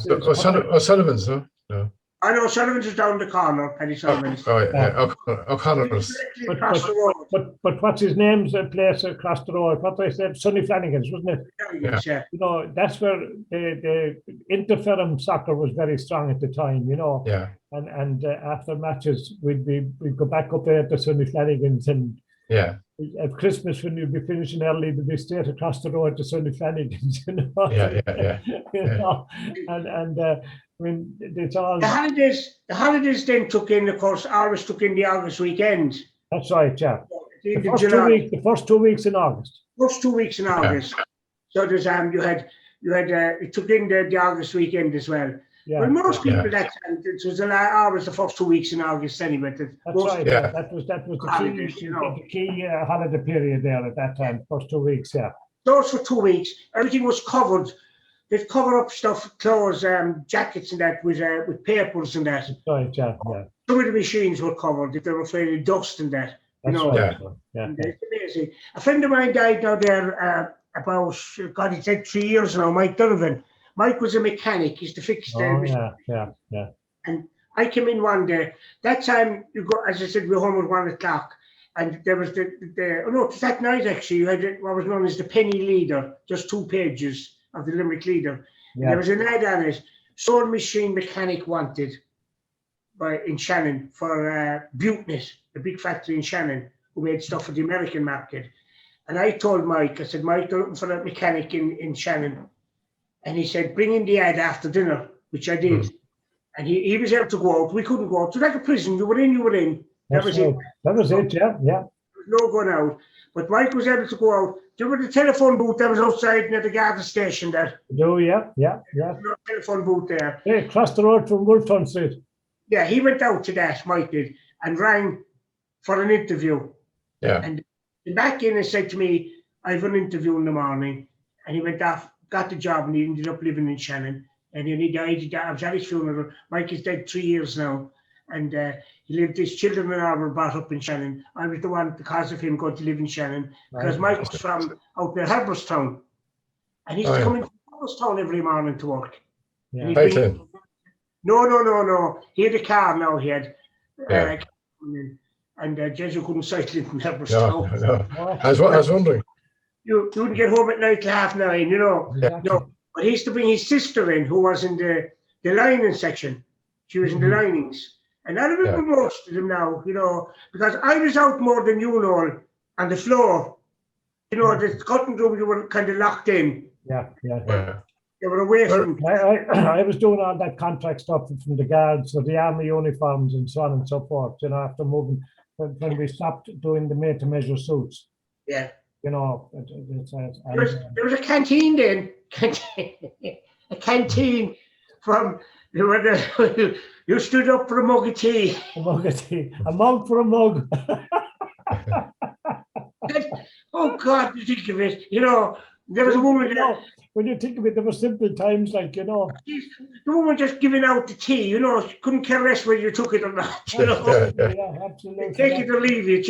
Speaker 2: O'Sullivan's, no? No.
Speaker 1: I know Sullivan's is down the corner, Paddy Sullivan's.
Speaker 2: O'Connor's.
Speaker 1: Directly across the road.
Speaker 3: But what's his name's a place across the road? What I said, Sonny Flanagan's, wasn't it?
Speaker 1: Yeah.
Speaker 3: That's where the interference soccer was very strong at the time,
Speaker 2: Yeah.
Speaker 3: And after matches, we'd go back up there to Sonny Flanagan's, and
Speaker 2: Yeah.
Speaker 3: at Christmas when you'd be finishing early, we'd be straight across the road to Sonny Flanagan's,
Speaker 2: Yeah.
Speaker 3: I mean, it's all.
Speaker 1: The holidays then took in, of course, always took in the August weekend.
Speaker 3: That's right, yeah.
Speaker 1: The
Speaker 3: first 2 weeks in August.
Speaker 1: First 2 weeks in August. So there's it took in the August weekend as well.
Speaker 3: Yeah.
Speaker 1: Well, most people that time, it was always the first 2 weeks in August anyway.
Speaker 3: That's right.
Speaker 2: Yeah.
Speaker 3: That was the
Speaker 1: Holidays,
Speaker 3: key, the key holiday period there at that time. First 2 weeks, yeah.
Speaker 1: Those for 2 weeks, everything was covered. They'd cover up stuff, clothes, jackets and that with papers and that.
Speaker 3: Right, yeah.
Speaker 1: Some of the machines were covered if they were afraid of dust and that.
Speaker 3: That's right. Yeah.
Speaker 1: And it's amazing. A friend of mine died now there about, God, he said 3 years now, Mike Donovan. Mike was a mechanic, he used to fix the
Speaker 3: Yeah.
Speaker 1: And I came in one day. That time, you go, as I said, we were home at 1 o'clock. And there was that night actually, you had what was known as the penny leader, just 2 pages of the Limerick leader.
Speaker 3: Yeah.
Speaker 1: There was an ad on it, sewing machine mechanic wanted in Shannon for Butenet, a big factory in Shannon, who made stuff for the American market. And I told Mike, I said, Mike, they're looking for that mechanic in Shannon. And he said, bring in the ad after dinner, which I did. And he was able to go out. We couldn't go out. It was like a prison. You were in. That was it.
Speaker 3: That was it, yeah.
Speaker 1: There was no going out. But Mike was able to go out. Do you remember the telephone booth that was outside near the Garda station there?
Speaker 3: Yeah.
Speaker 1: No telephone booth there.
Speaker 3: Hey, across the road from Wolfton Street.
Speaker 1: Yeah, he went out to that, Mike did, and rang for an interview.
Speaker 2: Yeah.
Speaker 1: And he back in and said to me, I have an interview in the morning. And he went off, got the job, and he ended up living in Shannon. And then he died. I was at his funeral. Mike is dead 3 years now. And he lived, his children and all were brought up in Shannon. I was the one, because of him, going to live in Shannon. Because Mike was from out near Herberstown. And he used to come into Herberstown every morning to work.
Speaker 3: Yeah.
Speaker 1: No. He had a car now, he had. And Jesu couldn't cycle in Herberstown.
Speaker 2: No. I was wondering.
Speaker 1: You wouldn't get home at night till 9:30,
Speaker 3: Exactly.
Speaker 1: No, but he used to bring his sister in, who was in the lining section. She was in the linings. And I remember most of them now, because I was out more than you, Noel, on the floor. The cutting room, you were kind of locked in.
Speaker 3: Yeah.
Speaker 1: They were away from.
Speaker 3: I was doing all that contract stuff from the guards, or the army uniforms and so on and so forth, after moving, when we stopped doing the made-to-measure suits.
Speaker 1: Yeah.
Speaker 3: There
Speaker 1: was a canteen then. A canteen from you stood up for a mug of tea.
Speaker 3: A mug of tea. A mug for a mug.
Speaker 1: Oh God, you think of it. There was a woman there.
Speaker 3: When you think of it, there were simple times
Speaker 1: The woman just giving out the tea, she couldn't care less whether you took it or not,
Speaker 3: Yeah, absolutely.
Speaker 1: Take it or leave it,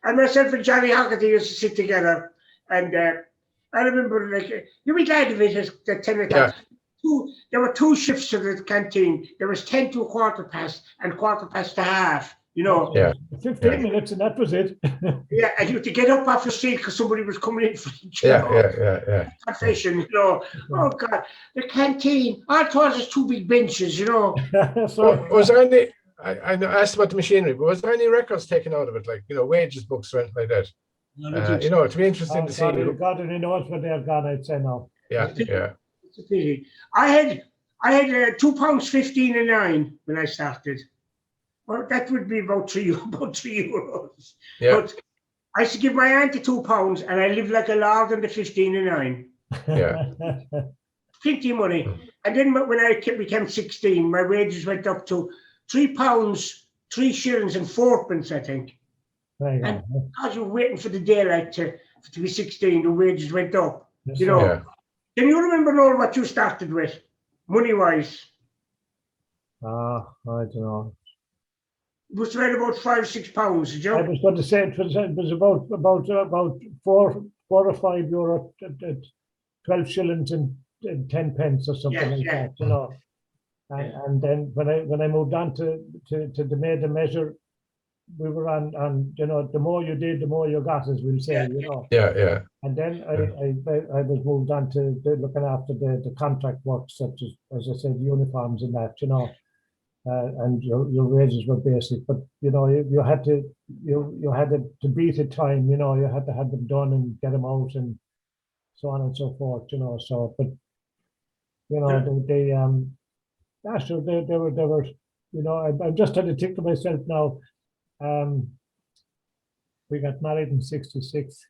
Speaker 1: And myself and Johnny Hockerty used to sit together. And I remember, you'll be glad of it at 10 o'clock. There were 2 shifts to the canteen. There was 10 to 1/4 and 1/4 to half,
Speaker 3: 15 minutes and that was it.
Speaker 1: Yeah, and you had to get up off your seat because somebody was coming in for
Speaker 2: Yeah.
Speaker 1: confession, Oh God, the canteen. I thought it was 2 big benches,
Speaker 2: Was there any? I asked about the machinery, but was there any records taken out of it, like wages books or anything like that? To be interesting to see.
Speaker 3: God only knows where they're gone, I'd say now.
Speaker 2: Yeah.
Speaker 1: It's a pity. I had £2.15 a 9 when I started. Well, that would be about €3.
Speaker 2: Yeah.
Speaker 1: But I used to give my auntie £2, and I lived like a lord on the 15 a 9.
Speaker 2: Yeah.
Speaker 1: Plenty of money. And then when I became 16, my wages went up to £3, 3 shillings and 4pence, I think. And because you were waiting for the daylight to be 16, the wages went up.
Speaker 2: Yeah.
Speaker 1: Can you remember all what you started with, money-wise?
Speaker 3: I don't know.
Speaker 1: was around about £5-6, did you?
Speaker 3: I was going to say it was about €4 or €5, 12 shillings and 10 pence or something like that, you know. And then when I moved on to the made and measure, we were on, you know, the more you did, the more you got, as we'll say, you know.
Speaker 2: Yeah.
Speaker 3: And then I was moved on to looking after the contract work, such as I said, uniforms and that, you know. And your wages were basic, but you know you had to beat the time, you know, you had to have them done and get them out and so on and so forth, you know. So, but you know, they were, you know, I just had to think to myself now. We got married in '66.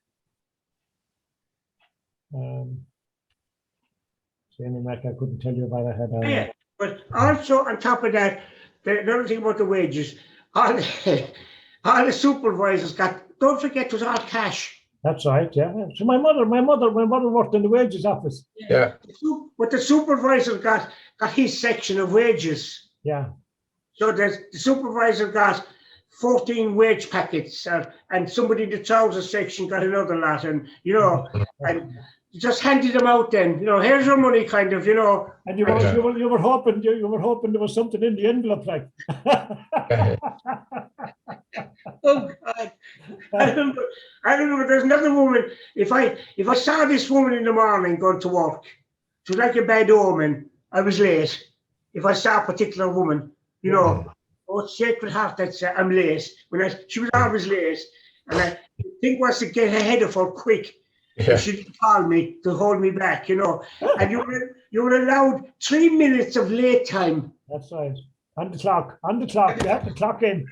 Speaker 3: Saying Mac, I couldn't tell you what I had.
Speaker 1: Yeah, but also on top of that, the other thing about the wages, all the supervisors got. Don't forget, it was all cash.
Speaker 3: That's right. Yeah. So my mother worked in the wages office.
Speaker 2: Yeah.
Speaker 1: But the supervisor got his section of wages.
Speaker 3: Yeah.
Speaker 1: So the supervisor got 14 wage packets, and somebody in the trousers section got another lot, and you know, and just handed them out. Then, you know, here's your money, kind of, you know.
Speaker 3: And you were hoping there was something in the envelope, like.
Speaker 1: Oh God! I remember. There's another woman. If I saw this woman in the morning going to work, it was like a bad omen. I was late. If I saw a particular woman, you know, oh, sacred heart, I'm late. She was always late, and I think was to get ahead of her quick. Yeah. She didn't call me to hold me back, you know. And you were allowed 3 minutes of late time.
Speaker 3: That's right. On the clock. You have to clock in.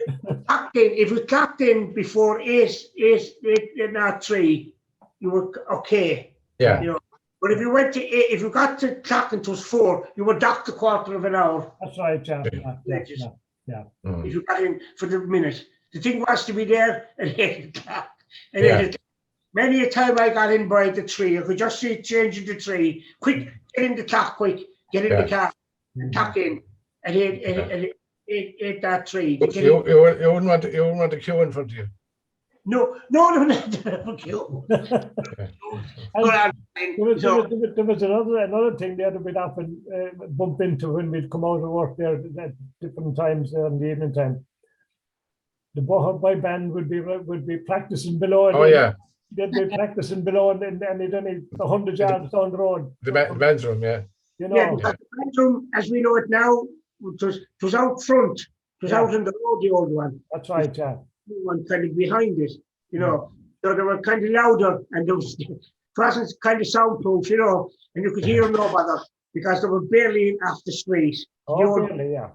Speaker 1: If you clocked in before 8:03, you were okay.
Speaker 2: Yeah.
Speaker 1: You know. But if you got to clock until 4, you were docked a quarter of an hour.
Speaker 3: That's right, yeah.
Speaker 1: If you got in for the minute. The thing was to be there at 8 o'clock. Many a time I got in by the 3. I could just see it changing the 3. Quick, get in the clock, quick. Get in the car and clock in at 8:03.
Speaker 2: You wouldn't want to queue in front of you.
Speaker 1: No, not queue.
Speaker 3: There was another thing there that we'd often bump into when we'd come out of work there at different times in the evening time. The boy band would be practicing below. They'd be practicing below, and they'd only 100 yards down the road.
Speaker 2: The band's room, yeah.
Speaker 3: You know,
Speaker 1: the band's room, as we know it now, it was out front. It was out on the road, the old one.
Speaker 3: That's right, yeah.
Speaker 1: One kind of behind it, you know. So they were kind of louder, and there wasn't kind of soundproof, you know, and you could hear them no bother because they were barely off the street.
Speaker 3: Barely, yeah.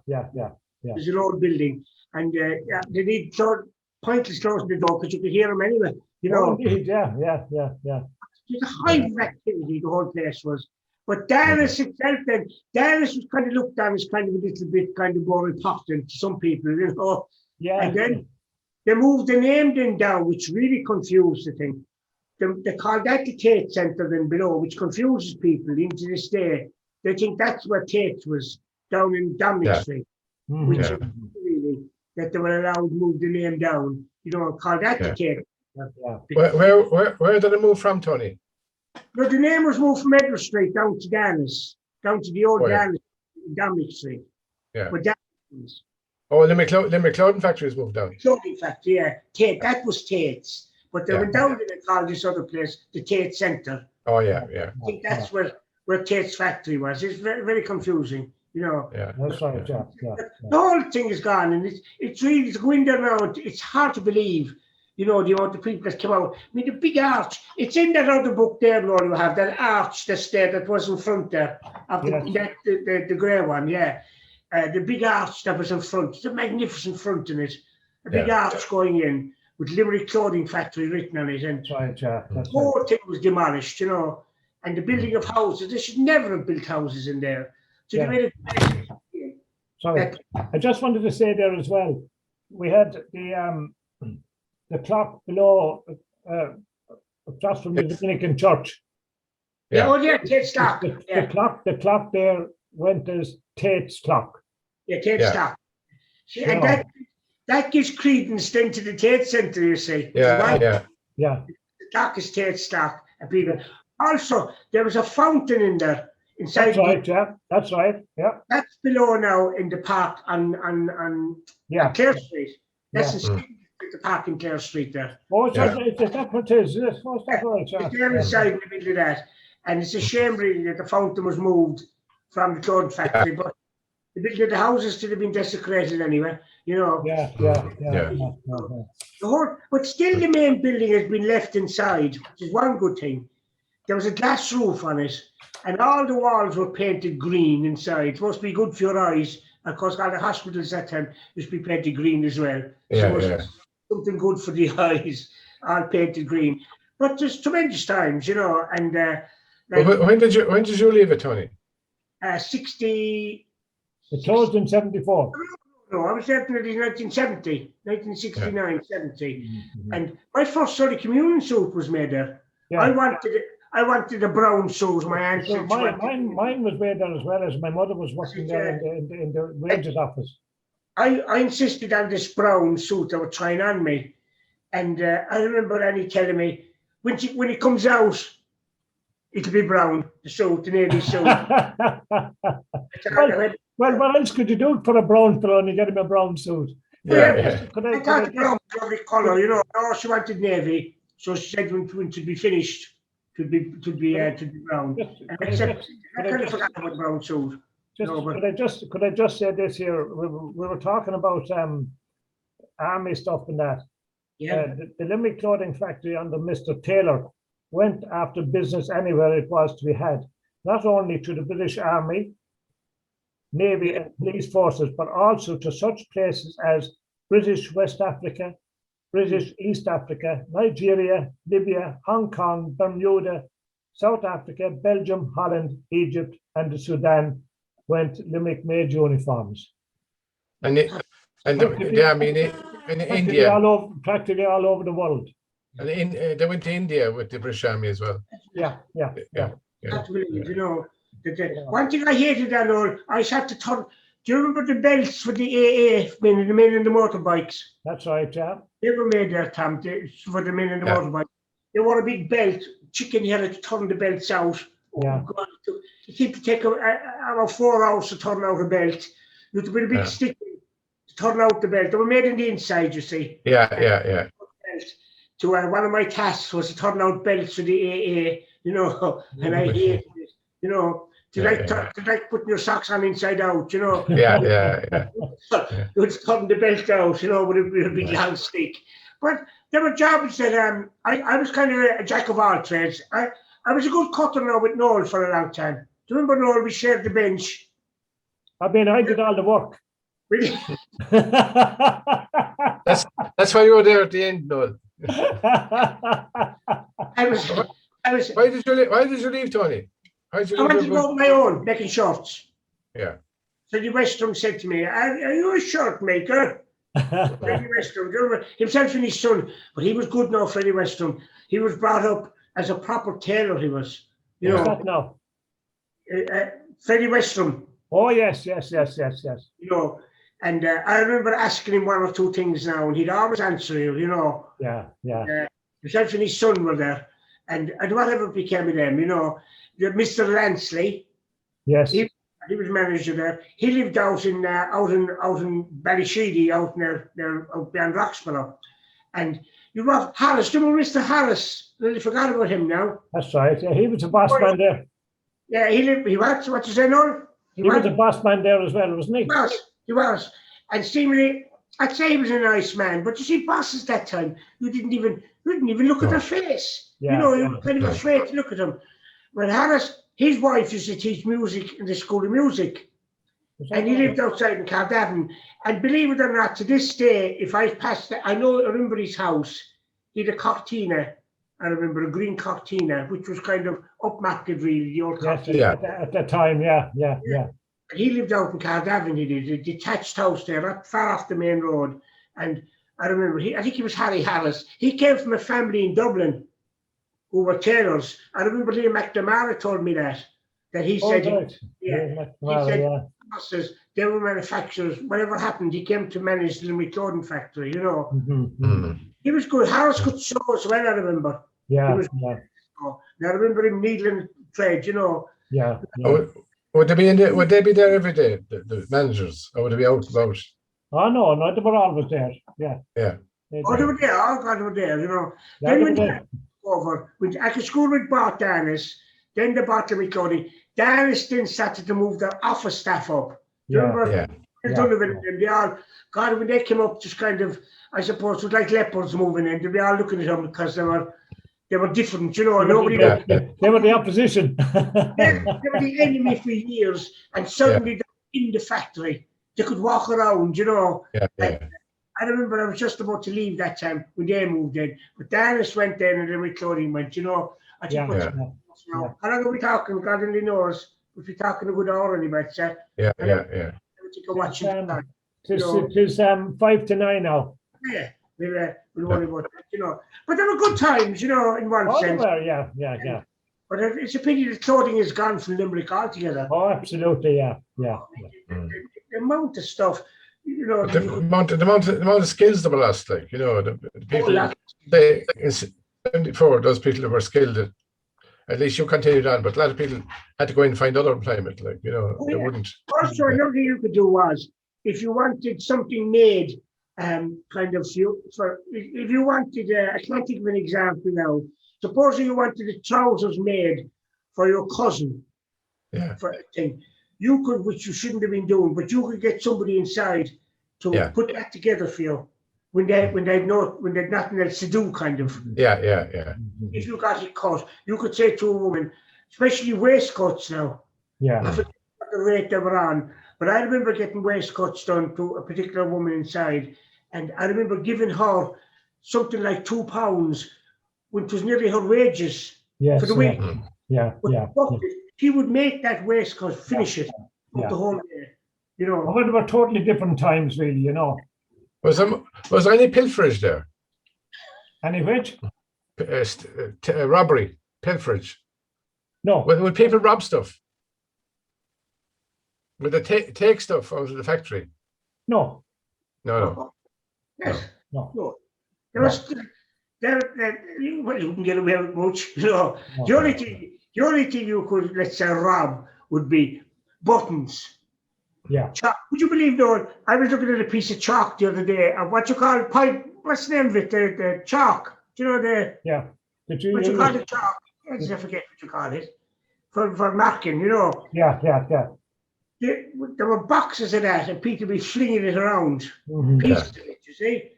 Speaker 1: There's an old building, and they need pointless closing the door because you could hear them anyway. You know,
Speaker 3: indeed, yeah.
Speaker 1: There's a hive of activity, the whole place was. But Dallas itself, then, Dallas was kind of looked on as kind of a little bit kind of more important to some people, you know.
Speaker 3: Yeah.
Speaker 1: And then they moved the name then down, which really confused the thing. They called that the Tate Centre then below, which confuses people into this day. They think that's where Tate was, down in Dominic Street, which is really that they were allowed to move the name down, you know, call that the Tate.
Speaker 2: Where did it move from, Tony?
Speaker 1: No, the name was moved from Edward Street down to Dennis, down to the old Dennis, Dominic Street.
Speaker 2: Yeah.
Speaker 1: But that was.
Speaker 2: Oh, Limerick Clothing Factory was moved down.
Speaker 1: Clothing Factory, yeah. Tate, that was Tate's. But they went down to call this other place the Tate Centre.
Speaker 2: Oh, yeah.
Speaker 1: I think that's where Tate's factory was. It's very, very confusing, you know.
Speaker 3: Yeah, that's right, yeah.
Speaker 1: The whole thing is gone, and it's really going down around. It's hard to believe, you know, the amount of people that came out. I mean, the big arch. It's in that other book there, Lord, you have that arch that's there that was in front there. The grey one, yeah. The big arch that was in front. It's a magnificent front in it. A big arch going in with Limerick Clothing Factory written on it. And the whole thing was demolished, you know. And the building of houses, they should never have built houses in there. So they made it.
Speaker 3: Sorry, I just wanted to say there as well, we had the clock below across from the Dominican church.
Speaker 1: Yeah. Oh yeah, Tate's clock.
Speaker 3: The clock there went as Tate's clock.
Speaker 1: Yeah, Tate's clock. And that gives credence then to the Tate Centre, you see.
Speaker 2: Yeah.
Speaker 3: Yeah.
Speaker 1: The darkest Tate stock. And people. Also, there was a fountain in there. Inside
Speaker 3: That's right, yeah. That's right. Yeah.
Speaker 1: that's below now in the park on Clare Street. That's the park in Clare Street there.
Speaker 3: Oh, it's that what it is. Yes, oh, that's right, yeah.
Speaker 1: It's there inside in the middle of that. And it's a shame really that the fountain was moved from the clothing factory, but the building of the houses still have been desecrated anyway, you know.
Speaker 3: Yeah.
Speaker 1: The whole, but still the main building has been left inside, which is one good thing. There was a glass roof on it, and all the walls were painted green inside. It's supposed to be good for your eyes. Of course, all the hospitals that time used to be painted green as well. Something good for the eyes, all painted green. But there's tremendous times, you know. And
Speaker 2: when did you leave it, Tony?
Speaker 1: 60.
Speaker 3: It closed in 74.
Speaker 1: No, I was there in 1970, 1969, 70. And my first sort of communion suit was made there. Yeah. I wanted a brown suit. My aunt said
Speaker 3: mine was made there as well, as my mother was working there in the wages office.
Speaker 1: I insisted on this brown suit they were trying on me. And I remember Annie telling me, when it comes out, it'll be brown, the suit, the navy suit.
Speaker 3: Well, what else could you do for a brown fellow and you get him a brown suit?
Speaker 1: I thought brown was a lovely colour, you know. Oh, she wanted navy, so she said when it would be finished, it would be brown. And I kind of forgot about the brown suit.
Speaker 3: Could I just say this here? We were talking about army stuff and that.
Speaker 1: Yeah.
Speaker 3: The Limerick clothing factory under Mr. Taylor went after business anywhere it was to be had, not only to the British Army, Navy and police forces, but also to such places as British West Africa, British East Africa, Nigeria, Libya, Hong Kong, Bermuda, South Africa, Belgium, Holland, Egypt, and the Sudan went Limerick made uniforms.
Speaker 2: And the army in India,
Speaker 3: practically all over the world.
Speaker 2: And they went to India with the British Army as well.
Speaker 3: Yeah.
Speaker 1: That's brilliant, you know. One thing I hated that all, I just had to turn. Do you remember the belts for the AA men, the men in the motorbikes?
Speaker 3: That's right, yeah.
Speaker 1: They were made there, Tom, for the men in the motorbike. They wore a big belt. Chicken, you had to turn the belts out.
Speaker 3: Yeah.
Speaker 1: Oh, God, it used to take about 4 hours to turn out a belt. You had to put a big stick to turn out the belt. They were made in the inside, you see.
Speaker 2: Yeah.
Speaker 1: So one of my tasks was to turn out belts for the AA, you know, and I hated it, you know. To like putting your socks on inside out, you know.
Speaker 2: Yeah.
Speaker 1: You would turn the belt out, you know, with a big long stick. But there were jobs that I was kind of a jack of all trades. I was a good cutter now with Noel for a long time. Do you remember Noel? We shared the bench.
Speaker 3: I mean, I did all the work.
Speaker 1: Really?
Speaker 2: That's why you were there at the end, Noel.
Speaker 1: I was.
Speaker 2: Why did you leave, Tony?
Speaker 1: I wanted to go on my own, making shirts.
Speaker 2: Yeah.
Speaker 1: Freddie Westrum said to me, are you a shirt maker? Freddie Westrum, himself and his son, but he was good now, Freddie Westrum. He was brought up as a proper tailor, he was. You know. Freddie Westrum.
Speaker 3: Oh, yes. You
Speaker 1: know, and I remember asking him one or two things now, and he'd always answer you know.
Speaker 3: Yeah.
Speaker 1: Himself and his son were there, and whatever became of them, you know. Mr. Lansley,
Speaker 3: yes,
Speaker 1: he was manager there. He lived out in Ballysheedy, out beyond Roxborough. And you have Harris, do you remember Mr. Harris? I forgot about him now.
Speaker 3: That's right. Yeah, he was a boss man there.
Speaker 1: Yeah, he was. What you say, Noel?
Speaker 3: He was a boss man there as well, wasn't he?
Speaker 1: He was. And seemingly, I'd say he was a nice man. But you see, bosses that time, you didn't even look at their face.
Speaker 3: Yeah,
Speaker 1: you know, you were kind of afraid to look at them. Well, Harris, his wife used to teach music in the School of Music. And he lived outside in Cardavan. And believe it or not, to this day, if I passed I remember his house. He had a cortina. I remember a green cortina, which was kind of upmarket, really, the old cortina.
Speaker 3: At that time, yeah.
Speaker 1: And he lived out in Cardavan, he did, a detached house there, far off the main road. And I remember, I think he was Harry Harris. He came from a family in Dublin who were tailors. I remember Liam McNamara told me that he said,
Speaker 3: bosses,
Speaker 1: they were manufacturers. Whatever happened, he came to manage the Limerick clothing factory, you know. He was good. Harris could sew as well, I remember.
Speaker 3: Yeah,
Speaker 1: He was,
Speaker 3: yeah,
Speaker 1: I remember him needling trade, you know.
Speaker 3: yeah.
Speaker 2: Would they be there every day, the managers, or would they be out about?
Speaker 3: Oh, no, they were always there. Yeah.
Speaker 2: Yeah.
Speaker 3: They
Speaker 1: Oh, they were there. Oh, God, they were there, you know.
Speaker 3: Yeah,
Speaker 1: Then
Speaker 3: they
Speaker 1: when
Speaker 3: were
Speaker 1: they
Speaker 3: there.
Speaker 1: over, when after school we bought Dennis, then they bought Limerick clothing. Dennis then started to move their office staff up. Do you
Speaker 3: Yeah,
Speaker 1: remember?
Speaker 2: Yeah.
Speaker 1: Donovan and they all, God, when they came up, just kind of, I suppose, it was like leopards moving in. They'd be all looking at them because they were different, you know. Nobody.
Speaker 3: They were the opposition.
Speaker 1: They were the enemy for years, and suddenly they're in the factory. They could walk around, you know.
Speaker 2: Yeah.
Speaker 1: I remember I was just about to leave that time when they moved in, but Dennis went in and then my clothing went, you know. I think
Speaker 3: Yeah.
Speaker 1: how long are we talking? God only knows. If we're talking a good hour anyway, sir.
Speaker 2: Yeah.
Speaker 1: I think I'm watching that.
Speaker 3: It's 5 to 9 now.
Speaker 1: Yeah, we'll worry about that, you know. But there were good times, you know, in one
Speaker 3: Oh, they
Speaker 1: sense.
Speaker 3: were, yeah.
Speaker 1: But it's a pity that clothing is gone from Limerick altogether.
Speaker 3: Oh, absolutely, yeah.
Speaker 1: The amount of stuff, you know.
Speaker 2: The amount of skills that were lost, like, you know, the people in 74, those people who were skilled, at least you continued on, but a lot of people had to go in and find other employment, like, you know, they wouldn't.
Speaker 1: Also, another thing you could do was, if you wanted something made, kind of, if you wanted, I can't think of an example now. Supposing you wanted the trousers made for your cousin, for a thing, you could, which you shouldn't have been doing, but you could get somebody inside to put that together for you when they'd nothing else to do, kind of.
Speaker 2: Yeah.
Speaker 1: If you got it cut, you could say to a woman, especially waistcoats now.
Speaker 3: Yeah.
Speaker 1: I forget what the rate they were on, but I remember getting waistcoats done to a particular woman inside, and I remember giving her something like £2, which was nearly her wages for the week.
Speaker 3: Yeah.
Speaker 1: She would make that waistcoat, finish it the whole day. You know.
Speaker 3: Well, they were totally different times, really, you know.
Speaker 2: Was there any pilferage there?
Speaker 3: Any which?
Speaker 2: Robbery, pilferage.
Speaker 3: No.
Speaker 2: Would people rob stuff? Would they take stuff out of the factory?
Speaker 3: No.
Speaker 1: Yes.
Speaker 3: No.
Speaker 1: There was. You wouldn't get away with much. You know. The only thing you could, let's say, rob would be buttons.
Speaker 3: Yeah.
Speaker 1: Chalk. Would you believe, Noel? I was looking at a piece of chalk the other day, and what you call pipe? What's the name of it? The chalk. Do you know the?
Speaker 3: Yeah.
Speaker 1: What you call the chalk? I forget what you call it. For marking, you know.
Speaker 3: Yeah.
Speaker 1: There were boxes of that, and people be flinging it around.
Speaker 3: Mm-hmm.
Speaker 1: Pieces of it, you see.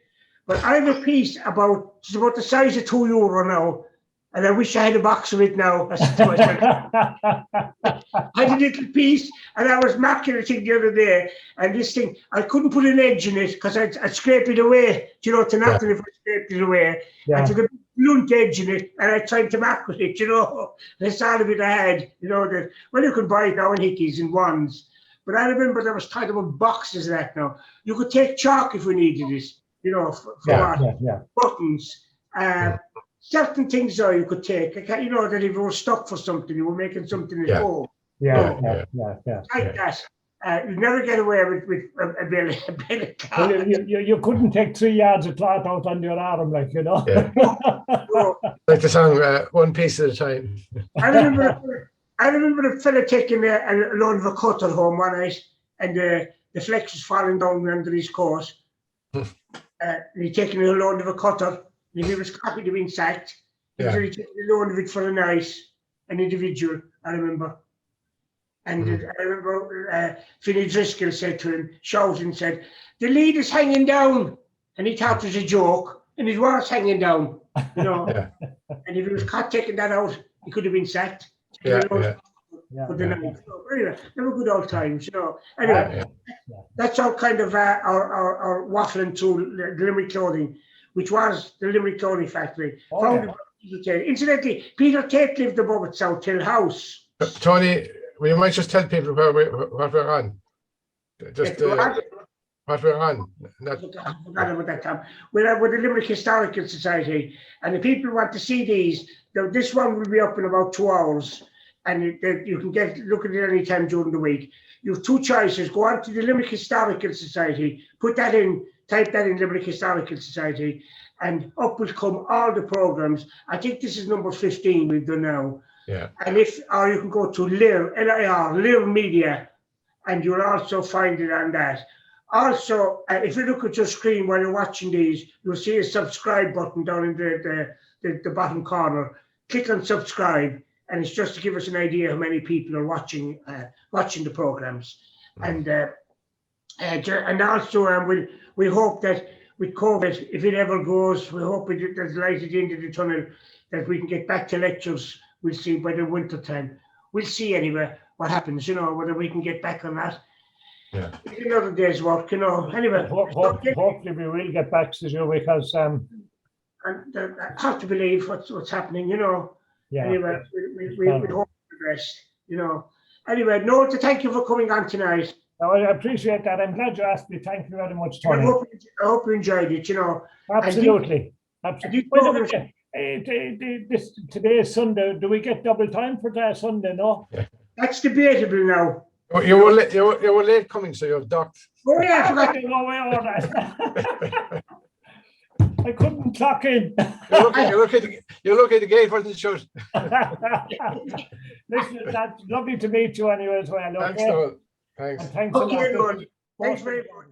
Speaker 1: But I have a piece it's about the size of €2 now, and I wish I had a box of it now. I said to myself, I had a little piece, and I was marking a thing the other day, and this thing, I couldn't put an edge in it because I'd scrape it away, you know, to nothing if I scraped it away. I took a blunt edge in it, and I tried to mark with it, you know. That's all of it I had, you know. You can buy it now in Hickeys and ones. But I remember there was kind of boxes of that now. You could take chalk if we needed it, you know, for buttons. Certain things though you could take, you know, that if you were stuck for something, you were making something at home.
Speaker 3: Yeah.
Speaker 1: Like that. You never get away with a bill of cloth.
Speaker 3: Well, you couldn't take 3 yards of cloth out under your arm, like, you know.
Speaker 2: Like the song, one piece at a time.
Speaker 1: I remember a fella taking a load of a cutter home one night, and the flex was falling down under his coat. He taking a load of a cutter. And he was happy to be sacked. He was only taking a loan of it for a night, an individual, I remember. And I remember Finney Driscoll said to him, shouting, said, "The lead is hanging down." And he thought it was a joke, and it was hanging down, you know. And if he was caught taking that out, he could have been sacked. But anyway, they were good old times, you know. Anyway, that's our kind of our waffling through the Limerick clothing, which was the Limerick Clothing Factory. Founded by Peter Tate. Incidentally, Peter Tate lived above at South Hill House.
Speaker 2: Tony, we might just tell people what we're on. What we're on.
Speaker 1: I forgot about that time. We're with the Limerick Historical Society, and the people want to see these. Now, this one will be up in about 2 hours. and you can look at it any time during the week. You have two choices. Go on to the Limerick Historical Society, put that in, type that in Limerick Historical Society, and up will come all the programs. I think this is number 15 we've done now.
Speaker 2: Yeah.
Speaker 1: And or you can go to LIR, LIR Media, and you'll also find it on that. Also, if you look at your screen while you're watching these, you'll see a subscribe button down in the bottom corner. Click on subscribe, and it's just to give us an idea how many people are watching the programs. And also we hope that with COVID, if it ever goes, we hope there's light at the end of the tunnel, that we can get back to lectures. We'll see by the winter time. We'll see anyway what happens, whether we can get back on that.
Speaker 2: Yeah.
Speaker 1: It's another day's work, Anyway,
Speaker 3: hopefully we will get back to you because
Speaker 1: and I have to believe what's happening,
Speaker 3: yeah.
Speaker 1: Anyway, we hope the best, Anyway, Noel, thank you for coming on tonight.
Speaker 3: No, I appreciate that. I'm glad you asked me. Thank you very much, Tony.
Speaker 1: I hope you enjoyed it,
Speaker 3: Absolutely. Absolutely. Today is Sunday. Do we get double time for that Sunday? No.
Speaker 2: Yeah.
Speaker 1: That's debatable now.
Speaker 2: You were late coming, so you've docked.
Speaker 1: Oh yeah, I forgot.
Speaker 3: No way all that. I couldn't clock in.
Speaker 2: You're lucky the gate wasn't shut.
Speaker 3: Listen, that's lovely to meet you anyway as well. Okay?
Speaker 2: Thanks, Noel. Thanks.
Speaker 3: And thanks a lot.
Speaker 1: Okay, good. Thanks very much.